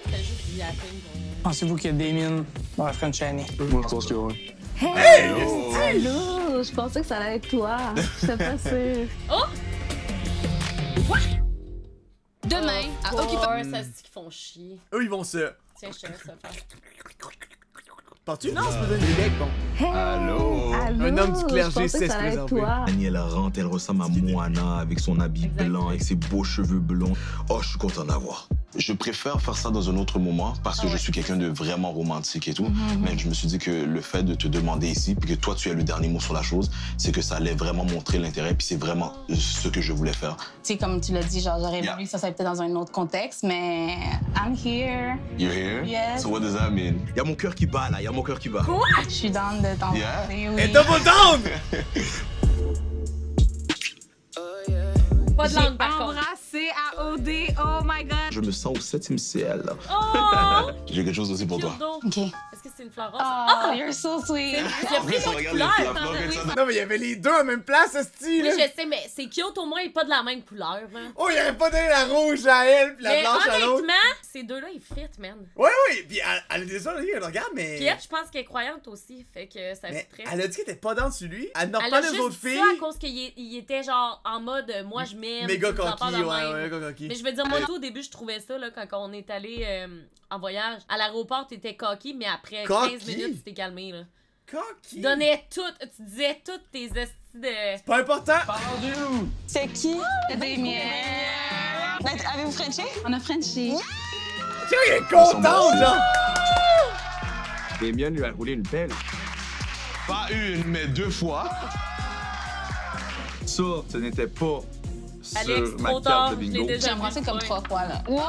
du yapping. Pensez-vous que Damien va French Annie? Moi, je pense que oui. Hey! Allô! Je pensais que ça allait être toi. Je sais pas sûre. Oh! Demain, à Occupation. Ça se dit qu'ils font chier. Eux, ils vont se... Tiens, je te laisse ça faire. Penses-tu? Non, c'est pas donner des becs, bon. Allô? Un homme du clergé sait se présenter. Danielle rentre, elle ressemble à Moana avec son habit blanc, avec ses beaux cheveux blonds. Oh, je suis content d'avoir. Je préfère faire ça dans un autre moment parce que je suis quelqu'un de vraiment romantique et tout. Mais je me suis dit que le fait de te demander ici, puis que toi, tu as le dernier mot sur la chose, c'est que ça allait vraiment montrer l'intérêt, puis c'est vraiment ce que je voulais faire. Tu sais, comme tu l'as dit, genre, j'aurais voulu que ça soit peut-être dans un autre contexte, mais I'm here. You're here? Yes. So what does that mean? Il y a mon cœur qui bat, là. Il y a mon cœur qui bat. Quoi? Je suis down de t'en Yeah? parler, oui. Et double down! Pas de langue, par contre. Embrassé à OD, oh my god. Je me sens au 7e ciel. Oh! J'ai quelque chose aussi pour toi. OK. Est-ce que c'est une fleur rose? Oh, you're so sweet. Il a pris notre couleur, attends, oui. Non, mais il y avait les deux en même place, ce style. Oui, je sais, mais c'est cute, au moins, il n'est pas de la même couleur. Hein. Oh, il aurait pas donné la rouge à elle, puis la Mais blanche à l'autre. honnêtement, ces deux-là, ils fit, man. Oui, puis elle a des ça, elle regarde, mais... Puis elle, je pense qu'elle est croyante aussi, fait que ça Mais fit très. elle a dit qu'elle était pas dans dessus lui. Elle n'a Elle pas a des juste autres dit filles. ça à cause qu'il était genre en mode moi je m'aime. Méga des affaires coquille, de même. ouais, méga coquille. Mais je veux dire, moi tout au début, je trouvais ça là, quand on est allé en voyage. À l'aéroport, t'étais coquille, mais après 15 minutes, tu t'es calmé. Là. Coquille? Tu donnais tout, tu disais toutes tes estis de. C'est pas important. C'est qui? Damien. Avez-vous Frenché? On a Frenché. Tiens, il est content, genre! Damien lui a roulé une pelle. Pas une, mais 2 fois. Ça, ce n'était pas Alex, sur trop ma tard, carte de je l'ai bingo. déjà J'ai embrassé comme 3 fois, là. Wow!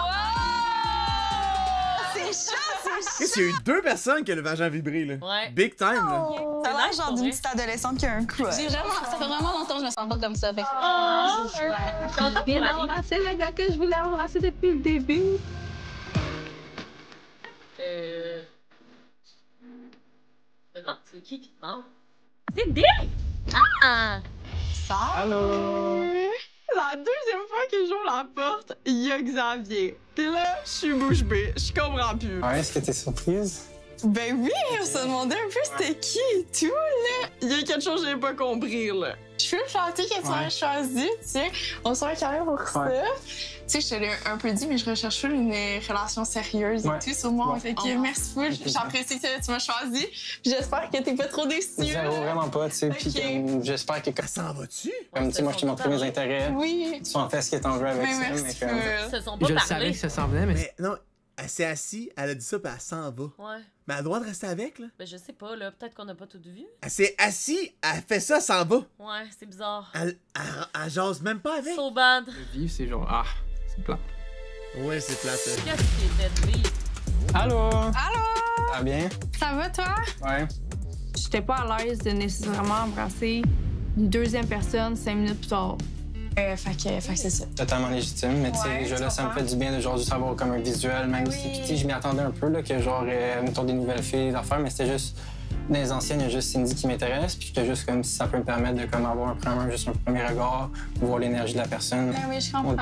C'est chaud, c'est Qu'est-ce qu'il y a eu 2 personnes qui ont le vagin vibré, là. Ouais. Big time, là. Ça a l'air genre d'une petite adolescente qui a un crush. J'ai vraiment, ça fait vraiment longtemps que je me sens pas comme ça. Fait Oh! bien embrasser le gars que je voulais embrasser depuis le début. Non, c'est qui te parle? C'est Dick! Ah! Allô? La deuxième fois que j'ouvre la porte, il y a Xavier. T'es là, je suis bouche bée, je comprends plus. Ouais, est-ce que t'es surprise? Ben oui, on se demandait un peu c'était qui et tout, là. Il y a quelque chose que j'ai pas compris, là. Je suis gentille que tu m'aies choisi, tu sais. On serait carré pour ça. Tu sais, je te l'ai un peu dit, mais je recherche une relation sérieuse et tout sur moi. Fait que merci full, j'apprécie que tu m'as choisi. Puis j'espère que t'es pas trop déçu. Zéro, vraiment pas, tu sais. Puis comme, j'espère que comme ça en va-tu? Comme tu sais, moi, je t'ai montré mes intérêts. Oui. Tu en fais ce que t'en veux avec Mais ça. merci Mais comme... Ils se sont pas Je parlé. savais que ça s'en venait, mais... Mais non, elle s'est assise, elle a dit ça, puis elle s'en va. Ouais. Mais elle a le droit de rester avec, là. Ben je sais pas, là, peut-être qu'on a pas tout vu. Elle s'est assise, elle fait ça, elle s'en va. Ouais, c'est bizarre. Elle jase même pas avec. So bad. Le vivre, c'est genre... Ah, c'est plat. Ouais, c'est plate. Qu'est-ce qui est fait de vivre? Allô? Allô? Ça va bien? Ça va, toi? Ouais. J'étais pas à l'aise de nécessairement embrasser une deuxième personne 5 minutes plus tard. Fait que c'est ça. Totalement légitime, mais tu sais, déjà là, ça me fait du bien de genre juste avoir comme un visuel, même si, tu sais, je m'y attendais un peu, là, que genre, mettons des nouvelles filles, des affaires, mais c'était juste, dans les anciennes, il y a juste Cindy qui m'intéresse, puis j'étais juste comme si ça peut me permettre de comme avoir juste un premier regard, voir l'énergie de la personne. Ben oui, je comprends.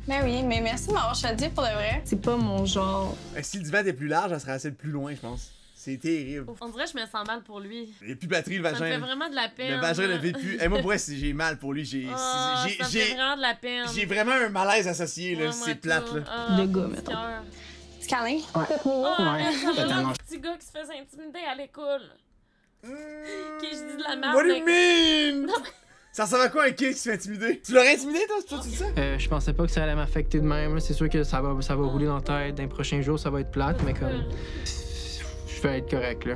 Ben oui, mais merci de m'avoir choisi pour de vrai. C'est pas mon genre. Si le divan était plus large, ça serait assez plus loin, je pense. C'est terrible. On dirait que je me sens mal pour lui. Il n'y a plus de batterie, le vagin. Ça me fait vraiment de la peine. Le vagin ne vit plus. Et moi, pour vrai, si j'ai mal pour lui, ça me fait vraiment de la peine. J'ai vraiment un malaise associé, là. C'est plate, là. Le gars, mettons. Petit câlin? Ouais. Totalement. Un petit gars qui se faisait intimider à l'école. Qui je dis de la merde. What do you mean? Ça ressemble à quoi un kid qui se fait intimider? Tu l'aurais intimidé, toi? C'est toi, tu dis ça? Je pensais pas que ça allait m'affecter de même. C'est sûr que ça va rouler dans la tête. Dans les prochains jours, ça va être plate, mais comme... Je vais être correct, là.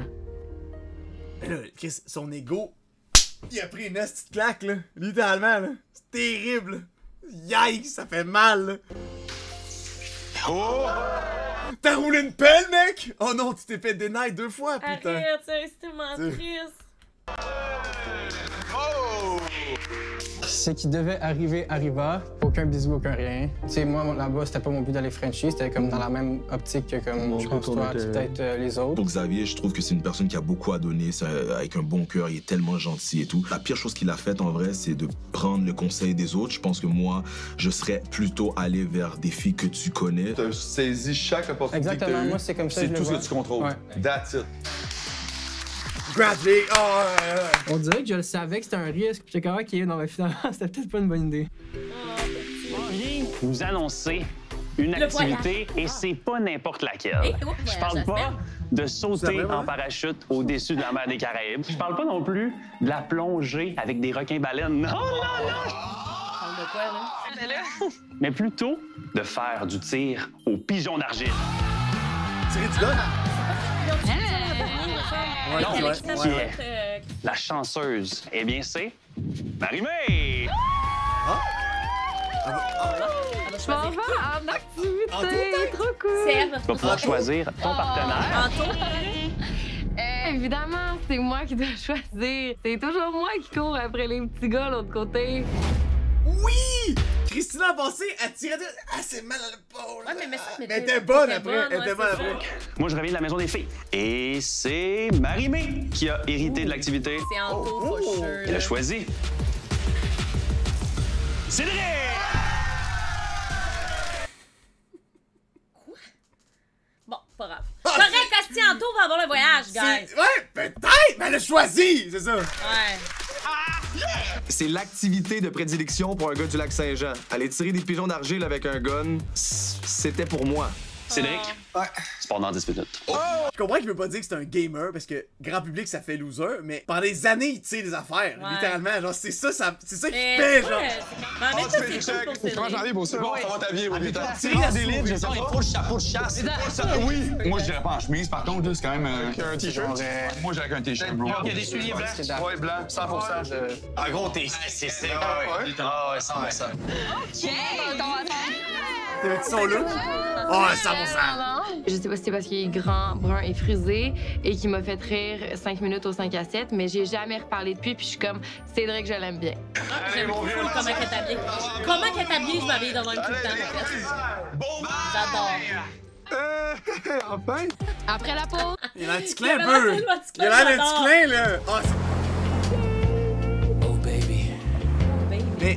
Mais là, Chris, son ego, il a pris une petite claque, là. Littéralement, là. C'est terrible. Yikes, ça fait mal, là. Oh! T'as roulé une pelle, mec? Oh non, tu t'es fait deny 2 fois, putain. Arrête, c'est tellement triste. Oh! Ce qui devait arriver arriva. Aucun bisou, aucun rien. Tu sais, moi, là-bas, c'était pas mon but d'aller Frenchie. C'était comme dans la même optique que comme je pense toi, peut-être les autres. Pour Xavier, je trouve que c'est une personne qui a beaucoup à donner, avec un bon cœur, il est tellement gentil et tout. La pire chose qu'il a faite, en vrai, c'est de prendre le conseil des autres. Je pense que moi, je serais plutôt allé vers des filles que tu connais. Tu as saisi chaque opportunité que tu as eue. Exactement, moi, c'est comme ça. C'est tout ce que tu contrôles. Ouais. That's it. Bradley, On dirait que je le savais que c'était un risque. J'étais comme, OK, non, mais finalement, c'était peut-être pas une bonne idée. Vous annoncez une activité et c'est pas n'importe laquelle. Je parle pas de sauter en parachute au-dessus de la mer des Caraïbes. Je parle pas non plus de la plongée avec des requins-baleines. Non, non, non! Parle de quoi, là? Mais plutôt de faire du tir au pigeon d'argile. Tirer du gun? Non, qui est la chanceuse? Eh bien, c'est Marie-Mé! Je m'en vais en activité, trop cool! Tu vas pouvoir choisir ton partenaire. Évidemment, c'est moi qui dois choisir. C'est toujours moi qui cours après les petits gars de l'autre côté. Oui! Christina a passé à tirer de... Ah, c'est mal à l'épaule! Ouais, mais elle était bonne après. Elle était bonne après. Moi, je reviens de la maison des filles. Et c'est Marie-Mé qui a hérité de l'activité. C'est Anto, for sure. Elle a choisi. Cédric! Quoi? Bon, pas grave. Correct, Asti, Anto va avoir le voyage, guys. Ouais, peut-être! Mais elle a choisi! C'est ça. Ouais. C'est l'activité de prédilection pour un gars du Lac-Saint-Jean. Aller tirer des pigeons d'argile avec un gun, c'était pour moi. Cédric, c'est pendant 10 minutes. Je comprends qu'il veut pas dire que c'est un gamer parce que grand public ça fait loser, mais pendant des années il tire des affaires, littéralement. Genre c'est ça qu'il fait, genre. Mais en même temps, c'est cool pour Comment j'arrive pour ça? Bon, ça va t'habiller, oui. Tirer la délite, je sais pas. Il faut le chapeau de chasse. Oui! Moi, je dirais pas en chemise, par contre, c'est quand même. Un t-shirt. Moi, j'ai avec un t-shirt, bro. Il y a des souliers blancs. Ouais, blanc, 100%. Un gros T. C'est ça. Ah ouais, 100%. OK! T'avais-tu son look? Oh, 100%! Je sais pas si c'est parce qu'il est grand, brun et frisé et qu'il m'a fait rire 5 minutes au 5 à 7, mais j'ai jamais reparlé depuis, puis je suis comme, Cédric, je l'aime bien. J'aime beaucoup comment elle est habillée. Comment elle est habillée, je m'habille dans le même tout le temps. J'adore. Enfin! Après la pause. Il a un petit clin un peu! Il a l'air d'un petit clin, là! Oh, baby. Mais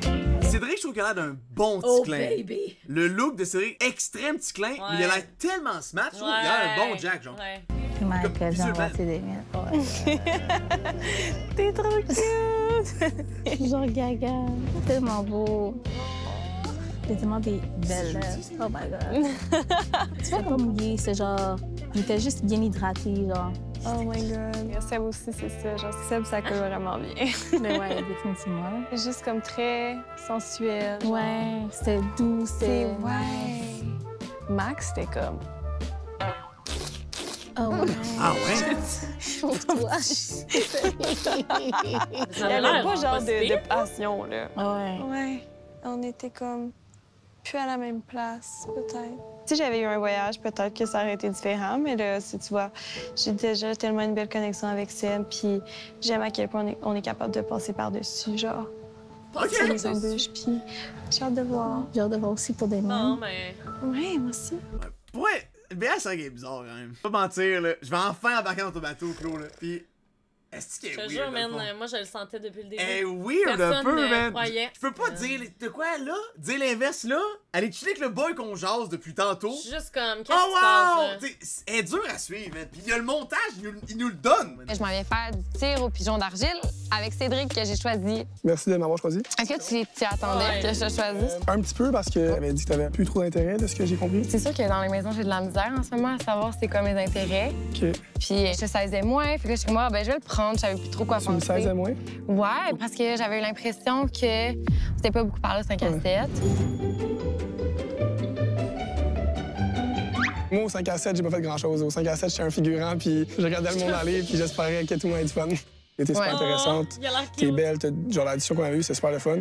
Cédric, je trouve qu'il a l'air d'un bon petit clin. Baby. Le look de Cédric, extrême petit clin, mais il a l'air tellement smart. Je trouve qu'il a l'air un bon Jack, genre. Michael, j'envoie des T'es trop cute! Genre gaga. Tellement beau. T'as tellement des belles lèvres. Oh my god. Tu vois comme mouillé, c'est genre... Il était juste bien hydraté, genre. Oh my god. Seb aussi, c'est ça. Genre, Seb, ça colle vraiment bien. Mais ouais, définitivement. C'est juste comme très sensuel. Genre. Ouais, c'était doux, c'était... Ouais. Max, c'était comme... Oh ouais. Ah ouais? Pour toi. Il n'y avait pas genre de passion, là. Ouais. Ouais. On était comme plus à la même place, peut-être. Si j'avais eu un voyage, peut-être que ça aurait été différent, mais là, si tu vois, j'ai déjà tellement une belle connexion avec Seb, puis j'aime à quel point on est capable de passer par-dessus, genre. Ok. Les embûches, puis j'ai hâte de voir. J'ai hâte de voir aussi pour des Non, mais. Ouais, moi aussi. Ouais, le BA, c'est vrai qu'il est bizarre quand même. Pas mentir, là. Je vais enfin embarquer dans ton bateau, Claude, là. Pis. Est-ce qu'il est Je te weird? jure, dans le man, fond? moi je le sentais depuis le début. Elle est weird un Personne peu, ne man. croyait. Je peux pas dire. De quoi, là? Dire l'inverse, là? Aller chiller avec le boy qu'on jase depuis tantôt. Je suis juste comme, qu'est-ce Oh, qui se passe, là? wow! Elle est dure à suivre, man. Pis il y a le montage, il nous le donne. Man. Je m'en viens faire du tir au pigeon d'argile avec Cédric que j'ai choisi. Merci de m'avoir choisi. Est-ce que tu attendais que je te choisisse? Un petit peu parce qu'elle avait dit que t'avais plus trop d'intérêt de ce que j'ai compris. C'est sûr que dans les maisons, j'ai de la misère en ce moment à savoir c'est quoi mes intérêts. OK. Puis je saisais moins, fait que je suis comme, ah, ben je vais le prendre, je savais plus trop quoi Tu me penser. saisais moins? Ouais, parce que j'avais eu l'impression que c'était pas beaucoup parlé au 5 à 7. Moi, au 5 à 7, j'ai pas fait grand-chose. Au 5 à 7, j'étais un figurant, puis je regardais le monde aller, puis j'espérais que tout le monde ait du fun. T'es super intéressante. il a l'air T'es cute. belle. Genre, la discussion qu'on a eue, c'est super le fun.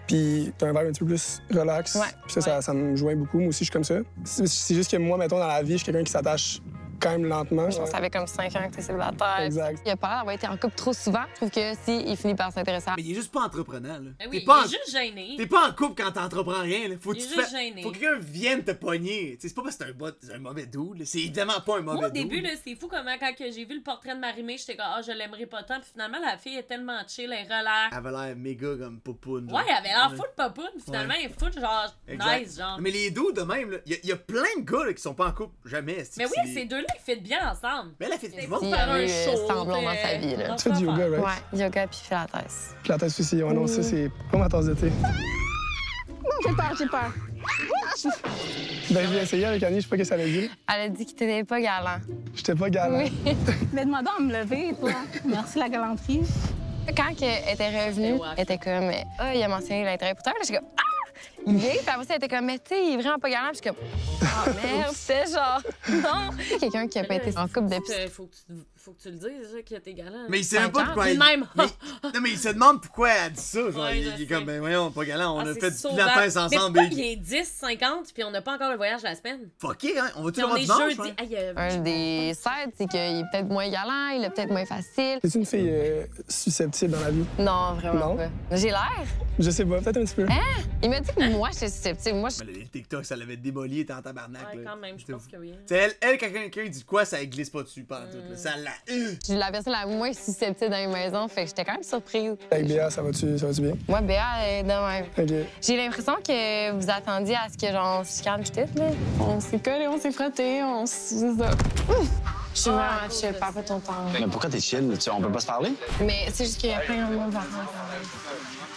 Puis t'as un vibe un petit peu plus relax. Ouais. Puis ça me joint beaucoup. Moi aussi, je suis comme ça. C'est juste que moi, mettons, dans la vie, je suis quelqu'un qui s'attache quand même lentement. Ça fait comme 5 ans que t'es célibataire. Exact. Il a peur d'avoir été en couple trop souvent. Je trouve que si il finit par s'intéresser à... Mais il est juste pas entreprenant, là. Eh oui, T'es pas il est juste gêné. T'es pas en couple quand t'entreprends rien, là. Faut que Il est tu juste fais- gêné. Faut que quelqu'un vienne te pogner. T'sais, c'est pas parce que c'est un mauvais dude, là. C'est évidemment pas un mauvais Moi, au dude. début, là, c'est fou comment quand que j'ai vu le portrait de Marie-Mé, j'étais comme, ah, je l'aimerais pas tant. Puis finalement, la fille est tellement chill, elle est relax. Elle avait l'air méga comme popoune. genre. Ouais, elle avait l'air Ouais. full popoune. Finalement, elle est full, genre, Exact. nice, genre. Mais les dudes de même, là, il y a plein de gars là, qui sont pas en couple. Jamais. Mais oui, ces deux-là, ils fit bien ensemble. Mais elle a fait du Il monde. y a eu semblant dans sa vie, là. Tu fais du yoga, right? Ouais, yoga puis pilates. Puis la tête aussi. Ouais, non, ça, c'est pas ma tasse de thé. Non, j'ai peur. Ben, j'ai essayé avec Annie, je sais pas ce que ça allait dire. Elle a dit que t'étais pas galant. J'étais pas galant. Oui. Mais demande à me lever, toi. Merci la galanterie. Quand elle était revenue, elle était comme, ah, il a mentionné l'intérêt pour toi. Là, j'étais comme, ah, il vient. Puis après ça, elle était comme, mais tu sais, il est vraiment pas galant. Puis je suis comme, ah, merde, c'est genre, non. Quelqu'un qui a pas été en couple depuis. Faut que tu le dises, là, que t'es galant. Mais il sait même pas pourquoi elle. Même. Non, mais il se demande pourquoi elle a dit ça. Genre, Ouais, il est comme, ben voyons, pas galant, on a fait du sauvage. pilates Mais ensemble. pourquoi il est 10-50 puis on n'a pas encore le voyage de la semaine? Fucké, hein? On va tout Puis le on monde est dimanche, jeudi. ouais. Aïe, Un des sides, c'est qu'il est peut-être moins galant, il est peut-être moins facile. Es-tu une fille susceptible dans la vie? Non, vraiment Non? pas. J'ai l'air. Je sais pas, peut-être un petit peu. Hein? Il m'a dit que moi, j'étais susceptible. Moi, Mais les TikTok, ça l'avait démoli, elle était en tabarnak. Ouais, là. quand même, je pense que oui. T'sais, elle quand quelqu'un dit quoi, ça glisse pas dessus pendant tout. Là. Ça la. je suis la personne la moins susceptible dans les maisons, fait que j'étais quand même surprise. Avec Béa, ça va-tu bien? Moi, Béa, est de même. OK. J'ai l'impression que vous attendiez à ce que j'en se calme tout, là. On s'est collé, on s'est frotté, on s'est... Je suis vraiment chill, pas ton temps. Mais pourquoi t'es chill? On peut pas se parler? Mais c'est juste qu'il y a plein de monde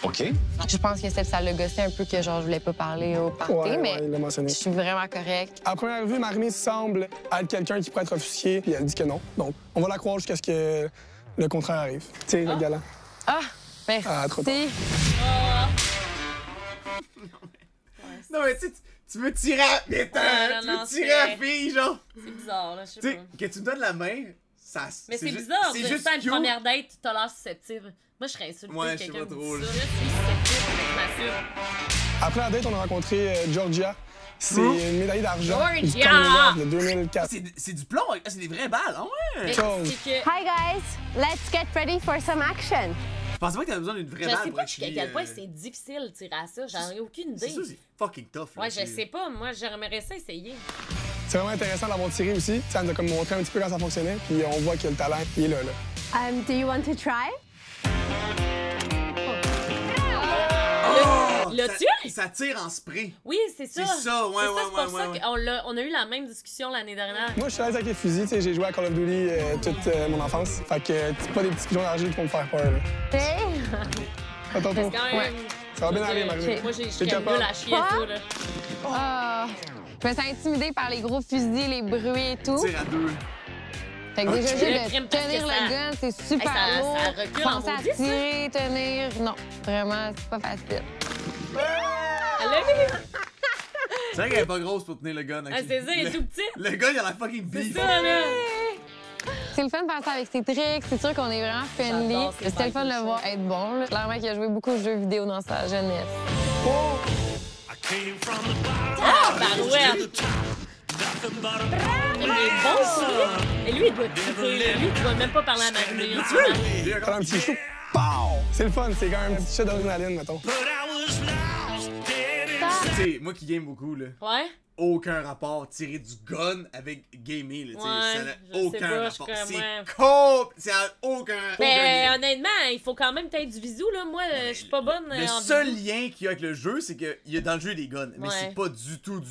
OK. Je pense que ça l'a gossé un peu que genre je voulais pas parler au party, Ouais, mais il l'a mentionné. je suis vraiment correcte. À première vue, Marie semble être quelqu'un qui pourrait être offusqué, puis elle dit que non. Donc, on va la croire jusqu'à ce que le contraire arrive. Tu sais, le galant. Ah, merci. Ah, trop tard. Non, mais tu veux tirer à. Mais tu veux tirer à la fille, genre. C'est bizarre, là, je sais Tu sais, pas. que tu me donnes la main, ça. Mais c'est ju- bizarre, c'est de juste faire une cute. première date, t'as l'air susceptible. Moi, je serais insultée Ouais, de je sais quelqu'un pas qui trop, me là. dit ça. Je suis susceptible, fait que je m'assume. Après la date, on a rencontré Georgia. C'est une médaille d'argent du Georgia! Commonwealth de 2004. C'est du plomb, c'est des vraies balles, ah ouais! Hi guys, let's get ready for some action. Je pensais pas que t'avais besoin d'une vraie Je balle sais pour pas être jusqu'à quel point c'est difficile de tirer à ça. J'en ai aucune idée. C'est ça, c'est fucking tough. là, Ouais, je c'est- sais pas. Moi, j'aimerais ça essayer. C'est vraiment intéressant d'avoir tiré aussi. Ça nous a comme montré un petit peu quand ça fonctionnait, puis on voit que le talent, il est là. Do you want to try? L'as-tu? Ça tire en spray. Oui, c'est ça. C'est ça, ouais, C'est pour ça ouais. qu'on a eu la même discussion l'année dernière. Moi, je suis à l'aise avec les fusils. Tu sais, j'ai joué à Call of Duty toute mon enfance. Fait que c'est pas des petits pigeons d'argile qui vont me faire peur. Là. Attends, C'est quand même... ouais. Ça va bien aller, Marie. Moi, j'ai T'es nul à chier Quoi? ça, là. Ah, je me sens intimidée par les gros fusils, les bruits et tout. Tire à deux. Fait que Ok. déjà, Le de crime, parce tenir que le ça- gun, c'est super Hey, ça lourd. recule en Penser à maudit, ça. tirer, tenir, non, vraiment, c'est pas facile. Elle l'a vu? C'est vrai qu'elle est pas grosse pour tenir le gun. Ah, c'est ça, il est tout petit. Le gars, il a la fucking C'est beef. ça, là. C'est le fun de faire ça avec Cédric, c'est sûr qu'on est vraiment friendly. J'adore ces C'était le fun de le vibes, voir être bon. Là. Clairement qu'il a joué beaucoup aux jeux vidéo dans sa jeunesse. Ah, barouette! Il est bon, ça! Et lui, il doit triper. Lui, tu vas même pas parler à Marie. Prends un petit chou. C'est le fun, c'est quand même un petit shot d'adrénaline, mettons. Tu sais, moi qui game beaucoup, là. Ouais. Aucun rapport tirer du gun avec gamer, là, tu sais. Ouais, ça n'a je aucun sais pas, rapport. je C'est aucun. Mais aucun honnêtement, il faut quand même peut-être du visou, là. Moi, je suis pas bonne Le en seul visou. lien qu'il y a avec le jeu, c'est qu'il y a dans le jeu des guns. Mais Ouais. c'est pas du tout.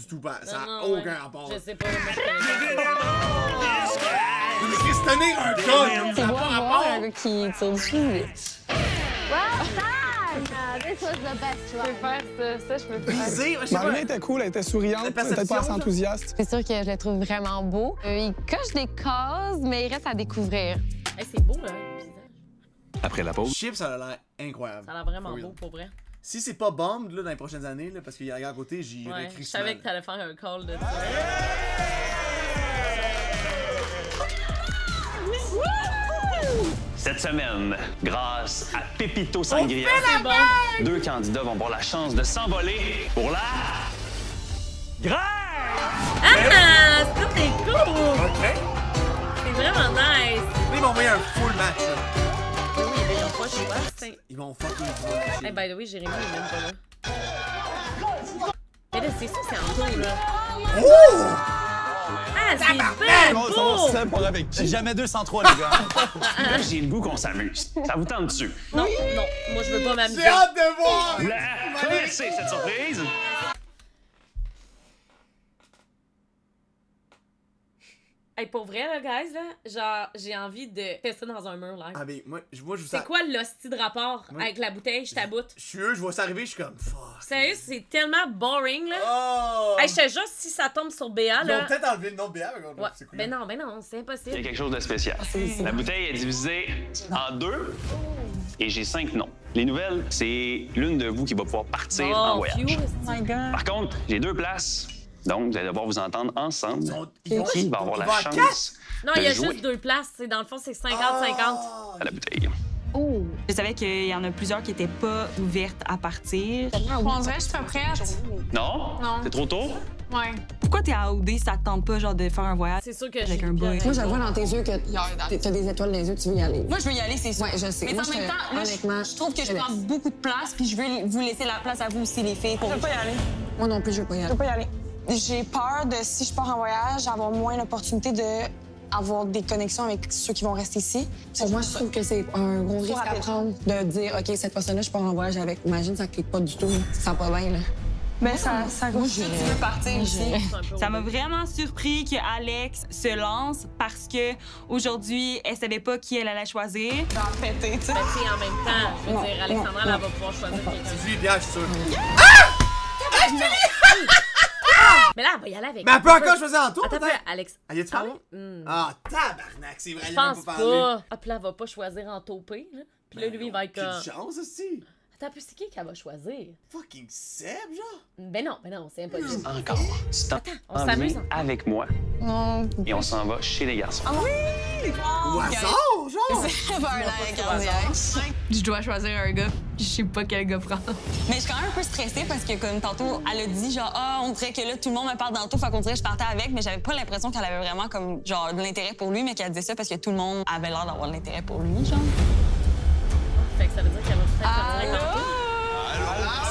Ça n'a Non, aucun ouais. rapport. Je sais pas, moi, je connais pas. Mais Chris, tenir un gun, ça n'a pas rapport. un gars qui tire du fusil. Well done! This was the best Je peux faire ça, je peux faire ça. Marina était cool, elle était souriante, peut-être pas assez enthousiaste. C'est sûr que je le trouve vraiment beau. Il coche des cases, mais il reste à découvrir. Hey, c'est beau, là, le visage. Après la pause. Chip, ça a l'air incroyable. Ça a l'air vraiment For beau, real. pour vrai. Si c'est pas Bombed là, dans les prochaines années, là, parce qu'il y a à côté, j'y Ouais, écrit je savais que t'allais faire un call de ça. Cette semaine, grâce à Pépito Sangria, C'est bon. 2 candidats vont avoir la chance de s'envoler pour la grève! Ah! Ça, c'est cool! OK. C'est vraiment nice. Ils vont envoyer un full match, là. Oui, mais ils ont pas le choix, c'est... Ils vont fucking jouer. Hey, by the way, Jérémy est même pas là. Mais là, c'est ça, c'est en tout, là. Oh! Ah, c'est bien beau! Pour avec qui? Jamais 203, les gars. Là, j'ai le goût qu'on s'amuse. Ça vous tente dessus? Non, non, moi, je veux pas m'amuser. J'ai hâte de voir! Vous la connaissez, cette surprise? Hey, pour vrai, là, guys, là, genre, j'ai envie de faire ça dans un mur, là. Ah, mais moi, je vous C'est quoi l'hostie de rapport avec la bouteille, je taboute? Je suis eux, je vois ça arriver, je suis comme fuck. Sérieux, c'est tellement boring, là. Oh! Hey, je te jure, si ça tombe sur BA, Ils là... vont peut-être enlever le nom de BA, mais Ouais. c'est cool. Ben non, c'est Il y a impossible. quelque chose de spécial. La bouteille est divisée en 2 et j'ai 5 noms. Les nouvelles, c'est l'une de vous qui va pouvoir partir en voyage. Par contre, j'ai 2 places, donc vous allez devoir vous entendre ensemble. Qui va avoir la chance Non, il y a de jouer juste 2 places. Dans le fond, c'est 50-50. à la bouteille? Oh! Je savais qu'il y en a plusieurs qui étaient pas ouvertes à partir. On dirait que je suis pas prête. Non? Non. C'est trop tôt? Ouais. Pourquoi t'es à OD si ça te tente pas genre de faire un voyage? C'est sûr que avec un boy. Moi, je vois dans tes yeux que t'as des étoiles dans les yeux, tu veux y aller. Moi, je veux y aller, c'est sûr. Ouais, je sais. Mais Moi, en même temps, là, honnêtement, je trouve que je prends beaucoup de place, puis je veux vous laisser la place à vous aussi, les filles. Je veux pas y aller. Moi non plus, je veux pas y Je aller. veux pas y aller. J'ai peur de, si je pars en voyage, avoir moins l'opportunité d'avoir des connexions avec ceux qui vont rester ici. Pour moi, je trouve que c'est un gros risque à prendre de dire, OK, cette personne-là, je pars en voyage avec. Imagine, ça clique pas du tout. Ça sent pas bien, là. Mais ça Moi, tu veux partir aussi. Ça m'a vraiment surpris que Alex se lance parce que aujourd'hui, elle savait pas qui elle allait choisir. Péter, tu sais. Mais tu sais, en même temps, je veux dire, Alexandra, elle va pouvoir choisir quelqu'un. C'est lui, Pierre, je suis sûr. Mais là, elle va y aller avec... Mais elle peut encore choisir en tour, Attends, peut-être? Alex... Ah, y a-tu parlé? Ah, tabarnak, c'est vrai, Je il a même pense pas parlé. pas. Ah, puis là, elle va pas choisir en taupé, là. Puis là, lui, il va être comme... Quelle chance, aussi. Attends, puis c'est qui qu'elle va choisir? Fucking Seb, genre. Ben non, c'est impossible. Encore. C'est on s'amuse. avec moi Non. et on s'en va chez les garçons. Au hasard, genre. C'est pas un air cardiaque. Je dois choisir un gars, je sais pas quel gars prendre. Mais je suis quand même un peu stressée parce que, comme tantôt, elle a dit, genre, ah, on dirait que là, tout le monde me parle dans le tout, fait qu'on dirait que je partais avec, mais j'avais pas l'impression qu'elle avait vraiment, comme, genre, de l'intérêt pour lui, mais qu'elle disait ça parce que tout le monde avait l'air d'avoir de l'intérêt pour lui, genre. Fait que ça veut dire qu'elle va peut-être faire direct en tout.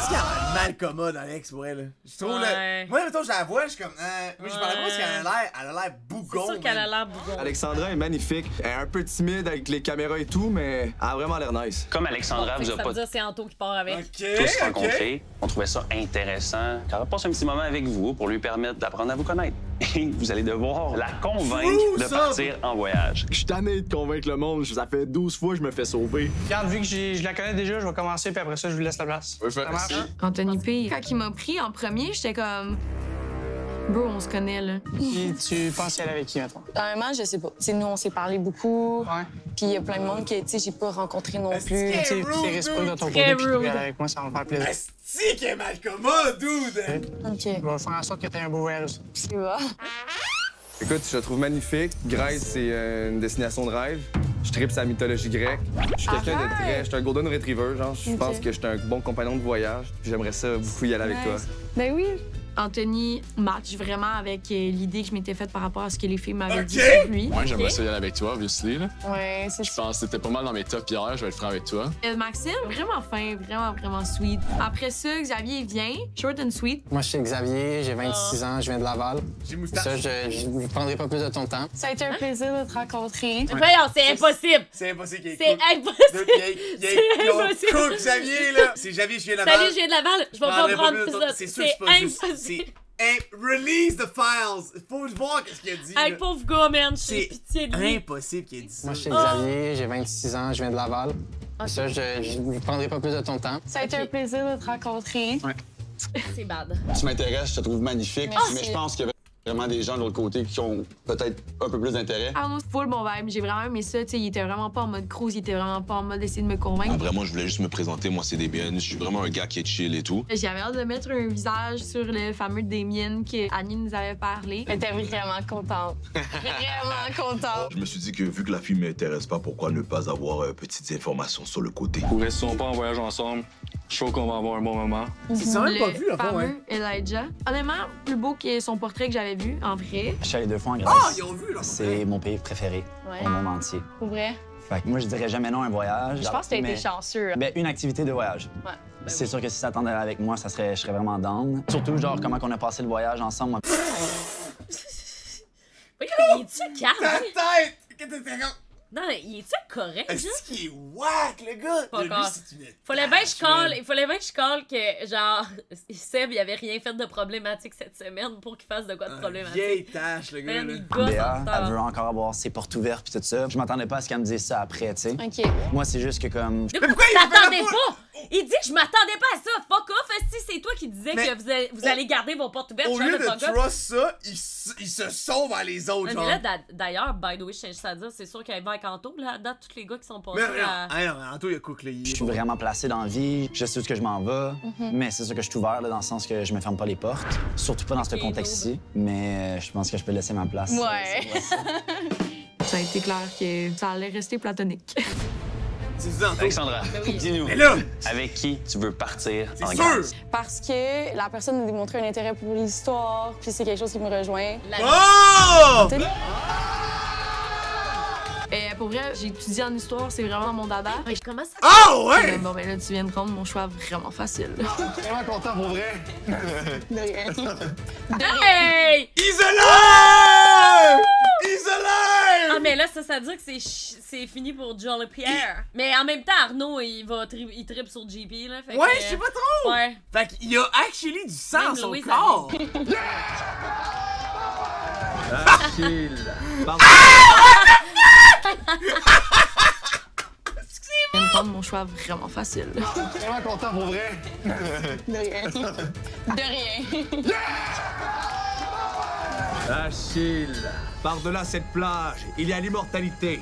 C'est qu'elle a mal commode, Alex, pour elle. Je trouve, là. Moi, mettons, je la vois, je suis comme. Moi, je parle pas parce qu'elle a l'air bougon. C'est sûr qu'elle a l'air bougon. Alexandra est magnifique. Elle est un peu timide avec les caméras et tout, mais elle a vraiment l'air nice. Comme Alexandra vous a Ça pas veut dire que c'est Anto qui part avec. tous rencontrés, on trouvait ça intéressant qu'elle passe un petit moment avec vous pour lui permettre d'apprendre à vous connaître. Et vous allez devoir la convaincre de partir en voyage. Je suis tanné de convaincre le monde. Ça fait 12 fois que je me fais sauver. Regarde, vu que je la connais déjà, je vais commencer, puis après ça, je vous laisse la place. Ça marche? Anthony P, quand il m'a pris en premier, j'étais comme... Bro, on se connaît, là. Puis tu penses y aller avec qui, maintenant? Honnêtement, je sais pas. T'sais, nous, on s'est parlé beaucoup. Ouais. Puis il y a plein de monde que, tu sais, j'ai pas rencontré non plus. Tu sais, c'est réciproque de ton côté, Très puis tu peux y rude. aller avec moi, ça va me faire plaisir. Asti qu'elle est mal commode, dude. OK. Je vais faire en sorte que t'aies un beau voyage aussi. Tu vois? Écoute, je te trouve magnifique. Grèce, c'est une destination de rêve. Je tripe sa mythologie grecque. Je suis quelqu'un de très... Je suis un golden retriever, genre. Je pense que je suis un bon compagnon de voyage. J'aimerais ça beaucoup y aller avec toi. Ben oui. Anthony match vraiment avec l'idée que je m'étais faite par rapport à ce que les filles m'avaient dit sur lui. Ouais, j'aimerais ça y aller avec toi, obviously. Là. Ouais, c'est Je pense que c'était pas mal dans mes top hier, je vais être franc avec toi. Maxime, vraiment fin, vraiment sweet. Après ça, Xavier vient, short and sweet. Moi, je suis Xavier, j'ai 26 ans, je viens de Laval. J'ai moustache. Ça, je ne prendrai pas plus de ton temps. Ça a été un plaisir de te rencontrer. Voyons, c'est impossible! C'est impossible qu'il y ait C'est Cook. impossible! Il y a impossible! Cook, Xavier, là! C'est Xavier, je viens de Laval. Salut, je viens de Laval! Je vais pas prendre plus de... C'est sûr que c'est pas juste. Release the files! Faut voir qu'est-ce qu'il a dit. Hey, pauvre gars, man, j'ai pitié de lui. C'est impossible qu'il ait dit ça. Moi, je suis Xavier, j'ai 26 ans, je viens de Laval. Ça, je ne prendrai pas plus de ton temps. Ça a été un plaisir de te rencontrer. Ouais. C'est bad. Tu m'intéresses, je te trouve magnifique, Merci. mais je pense qu'il y a vraiment des gens de l'autre côté qui ont peut-être un peu plus d'intérêt. Ah non, c'est full bon vibe. J'ai vraiment aimé ça. T'sais, il était vraiment pas en mode cruise, il était vraiment pas en mode d'essayer de me convaincre. Vraiment, je voulais juste me présenter. Moi, c'est Damien. Je suis vraiment un gars qui est chill et tout. J'avais hâte de mettre un visage sur le fameux Damien qu'Annie nous avait parlé. J'étais vraiment contente. Vraiment contente. Je me suis dit que vu que la fille m'intéresse pas, pourquoi ne pas avoir petites informations sur le côté? Pour restons pas en voyage ensemble, je suis sûr qu'on va avoir un bon moment. C'est ça même pas vu, là, fameux Elijah. Honnêtement, plus beau que son portrait que j'avais vu, en vrai. Je suis allé 2 fois en Grèce. Ah, ils ont vu, là! C'est mon pays préféré au monde entier. Pour vrai? Fait que moi, je dirais jamais non à un voyage. Je pense que t'as été mais- chanceux. Ben, une activité de voyage. Ouais. C'est sûr que si ça t'attendait avec moi, je serais vraiment down. Surtout, genre, comment on a passé le voyage ensemble. Regarde, il est-tu calme? Ta tête! Qu'est-ce que t'es Non, il est-tu correct, Est-ce genre? qu'il est whack, le gars? Pas Lui, encore. c'est une Fallait bien que je tâche, man. colle que, genre, Seb, il avait rien fait de problématique cette semaine pour qu'il fasse de quoi de problématique. Vieille tâche, le gars, Man, là. il gosse en Béa, retard. elle veut encore avoir ses portes ouvertes puis tout ça. Je m'attendais pas à ce qu'elle me dise ça après, tu sais. OK. Moi, c'est juste que comme... De quoi tu t'attendais pas? Il dit que je m'attendais pas à ça. Fuck off, esti, c'est toi qui disais Mais que vous allez garder vos portes ouvertes. Au Je lieu fais le fuck de off. trust ça, il se sauve vers les autres, Ouais, genre. mais là, d'ailleurs, by the way, je tiens juste à dire, c'est sûr qu'elle va avec Anto, là, à date, tous les gars qui sont passés Mais à... non, Anto, il a Cook, là. Je suis vraiment placé dans la vie, je sais où ce que je m'en vais, mais c'est sûr que je suis ouvert là, dans le sens que je me ferme pas les portes, surtout pas dans ce contexte-ci, mais je pense que je peux laisser ma place. Ouais. Ça a été clair que ça allait rester platonique. C'est ça, Anto. Alexandra, dis-nous, Mais là, avec qui tu veux partir en c'est Grèce? sûr! Parce que la personne a démontré un intérêt pour l'histoire, puis c'est quelque chose qui me rejoint. Oh! T'sais, Pour vrai, j'ai étudié en histoire, c'est vraiment mon dada. Comment ça? Ah ouais! Bon, ben là, tu viens de rendre mon choix vraiment facile. Vraiment content pour vrai. de rien. Hey! Isolé! Isolé! Ah, mais là, ça veut dire que c'est fini pour Jolly Pierre. Mais en même temps, Arnaud, il tripe sur JP, là. Fait Ouais, que, je sais pas trop! Ouais. Fait qu'il y a actually du sang Même dans son Louise, corps! Chill. Je viens de prendre mon choix vraiment facile. Vraiment content pour vrai. De rien. De rien. Achille, par-delà cette plage, il y a l'immortalité.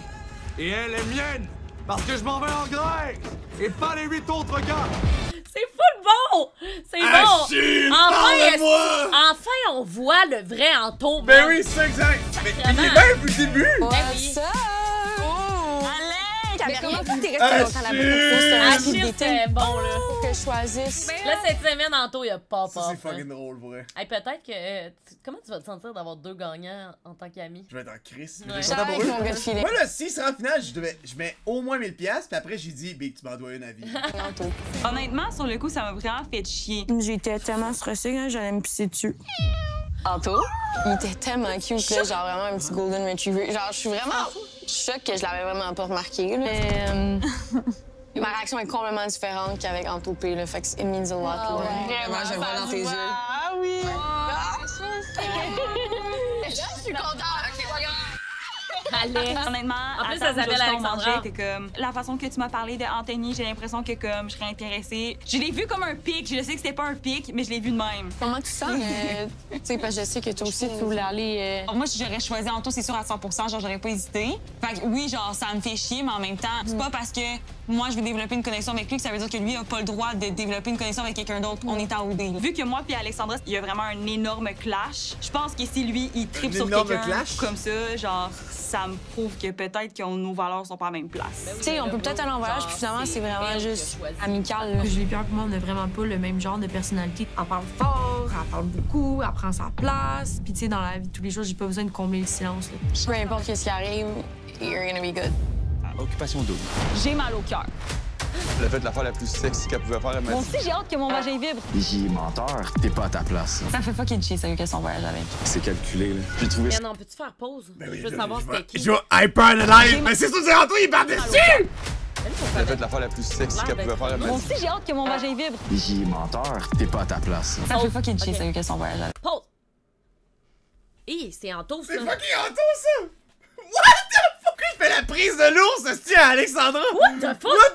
Et elle est mienne, parce que je m'en vais en Grèce, et pas les 8 autres gars. C'est full bon! C'est bon! Achille, Enfin, enfin, on voit le vrai Anto. Ben man. oui, c'est exact! Mais il Sacrément. est bien depuis le début! oui. Ça! Mais comment ça, t'es Ah, resté longtemps là-bas? Achille, c'est bon, là. Faut que je choisisse. Là, cette semaine, Anto, il a pas Ça, peur. c'est fucking drôle, pour vrai. Hey, peut-être que... comment tu vas te sentir d'avoir 2 gagnants en tant qu'ami? Je vais être en crise. Ouais. Je vais être content pour eux. Avec mon gars de filet. Moi, là, s'il sera en finale, je mets au moins 1000$, puis après, j'ai dit, Big, tu m'en dois une avis. Honnêtement, sur le coup, ça m'a vraiment fait chier. J'étais tellement stressée que j'allais me pisser dessus. Anto, il était tellement cute, là, genre vraiment un petit golden retriever. Genre, je suis vraiment choquée que je l'avais vraiment pas remarqué. Là. Ma réaction est complètement différente qu'avec Anto P, là, fait que it means a lot. Là. Vraiment, je le vois dans tes yeux. Ah oui! Je suis contente! Allez. Honnêtement, En plus, à ça s'appelle Alexandra. t'es comme la façon que tu m'as parlé de Anthony, j'ai l'impression que comme je serais intéressée. Je l'ai vu comme un pic, je sais que c'était pas un pic, mais je l'ai vu de même. Comment tu sens? Tu sais, parce que je sais que toi aussi, tu voulais aller... Moi, j'aurais choisi Anto, c'est sûr, à 100 genre, j'aurais pas hésité. Fait que oui, genre, ça me fait chier, mais en même temps, c'est pas parce que moi, je veux développer une connexion avec lui que ça veut dire que lui a pas le droit de développer une connexion avec quelqu'un d'autre. On est en OD. Vu que moi puis Alexandra, il y a vraiment un énorme clash, je pense que si lui, il tripe Un sur énorme quelqu'un clash? comme ça, genre, ça me prouve que peut-être que nos valeurs sont pas à la même place. Tu sais, on peut peut-être aller en voyage, puis finalement, c'est vraiment juste amical. là. Julie Pierre, pour moi, on n'a vraiment pas le même genre de personnalité. Elle parle fort, fort, elle parle beaucoup, elle prend sa place. Puis tu sais, dans la vie de tous les jours, j'ai pas besoin de combler le silence. Là. Peu importe ce qui arrive, you're gonna be good. Occupation double. J'ai mal au cœur. Elle a fait l'affaire la plus sexy qu'elle pouvait faire. Moi aussi, j'ai hâte que mon vagin vibre. Il est menteur, t'es pas à ta place. Ça fait fucking chier, sérieux, que son voyage avec. C'est calculé, là. J'ai trouvé Mais non, peux-tu faire pause? Ben oui, je veux savoir c'était qui. Je vais hyper analyse. Mais c'est sûr, c'est Antoine, il part dessus! Elle a fait l'affaire la plus sexy qu'elle pouvait faire. Moi aussi, j'ai hâte que mon vagin vibre. Il est menteur, t'es pas à ta place. Ça fait fucking chier, sérieux, que son voyage avec. Pause! Hé, c'est Anto, ça. C'est fucking Anto, ça! What the fuck? Il fait la prise de l'ours, c'est à Alexandra! What the fuck? What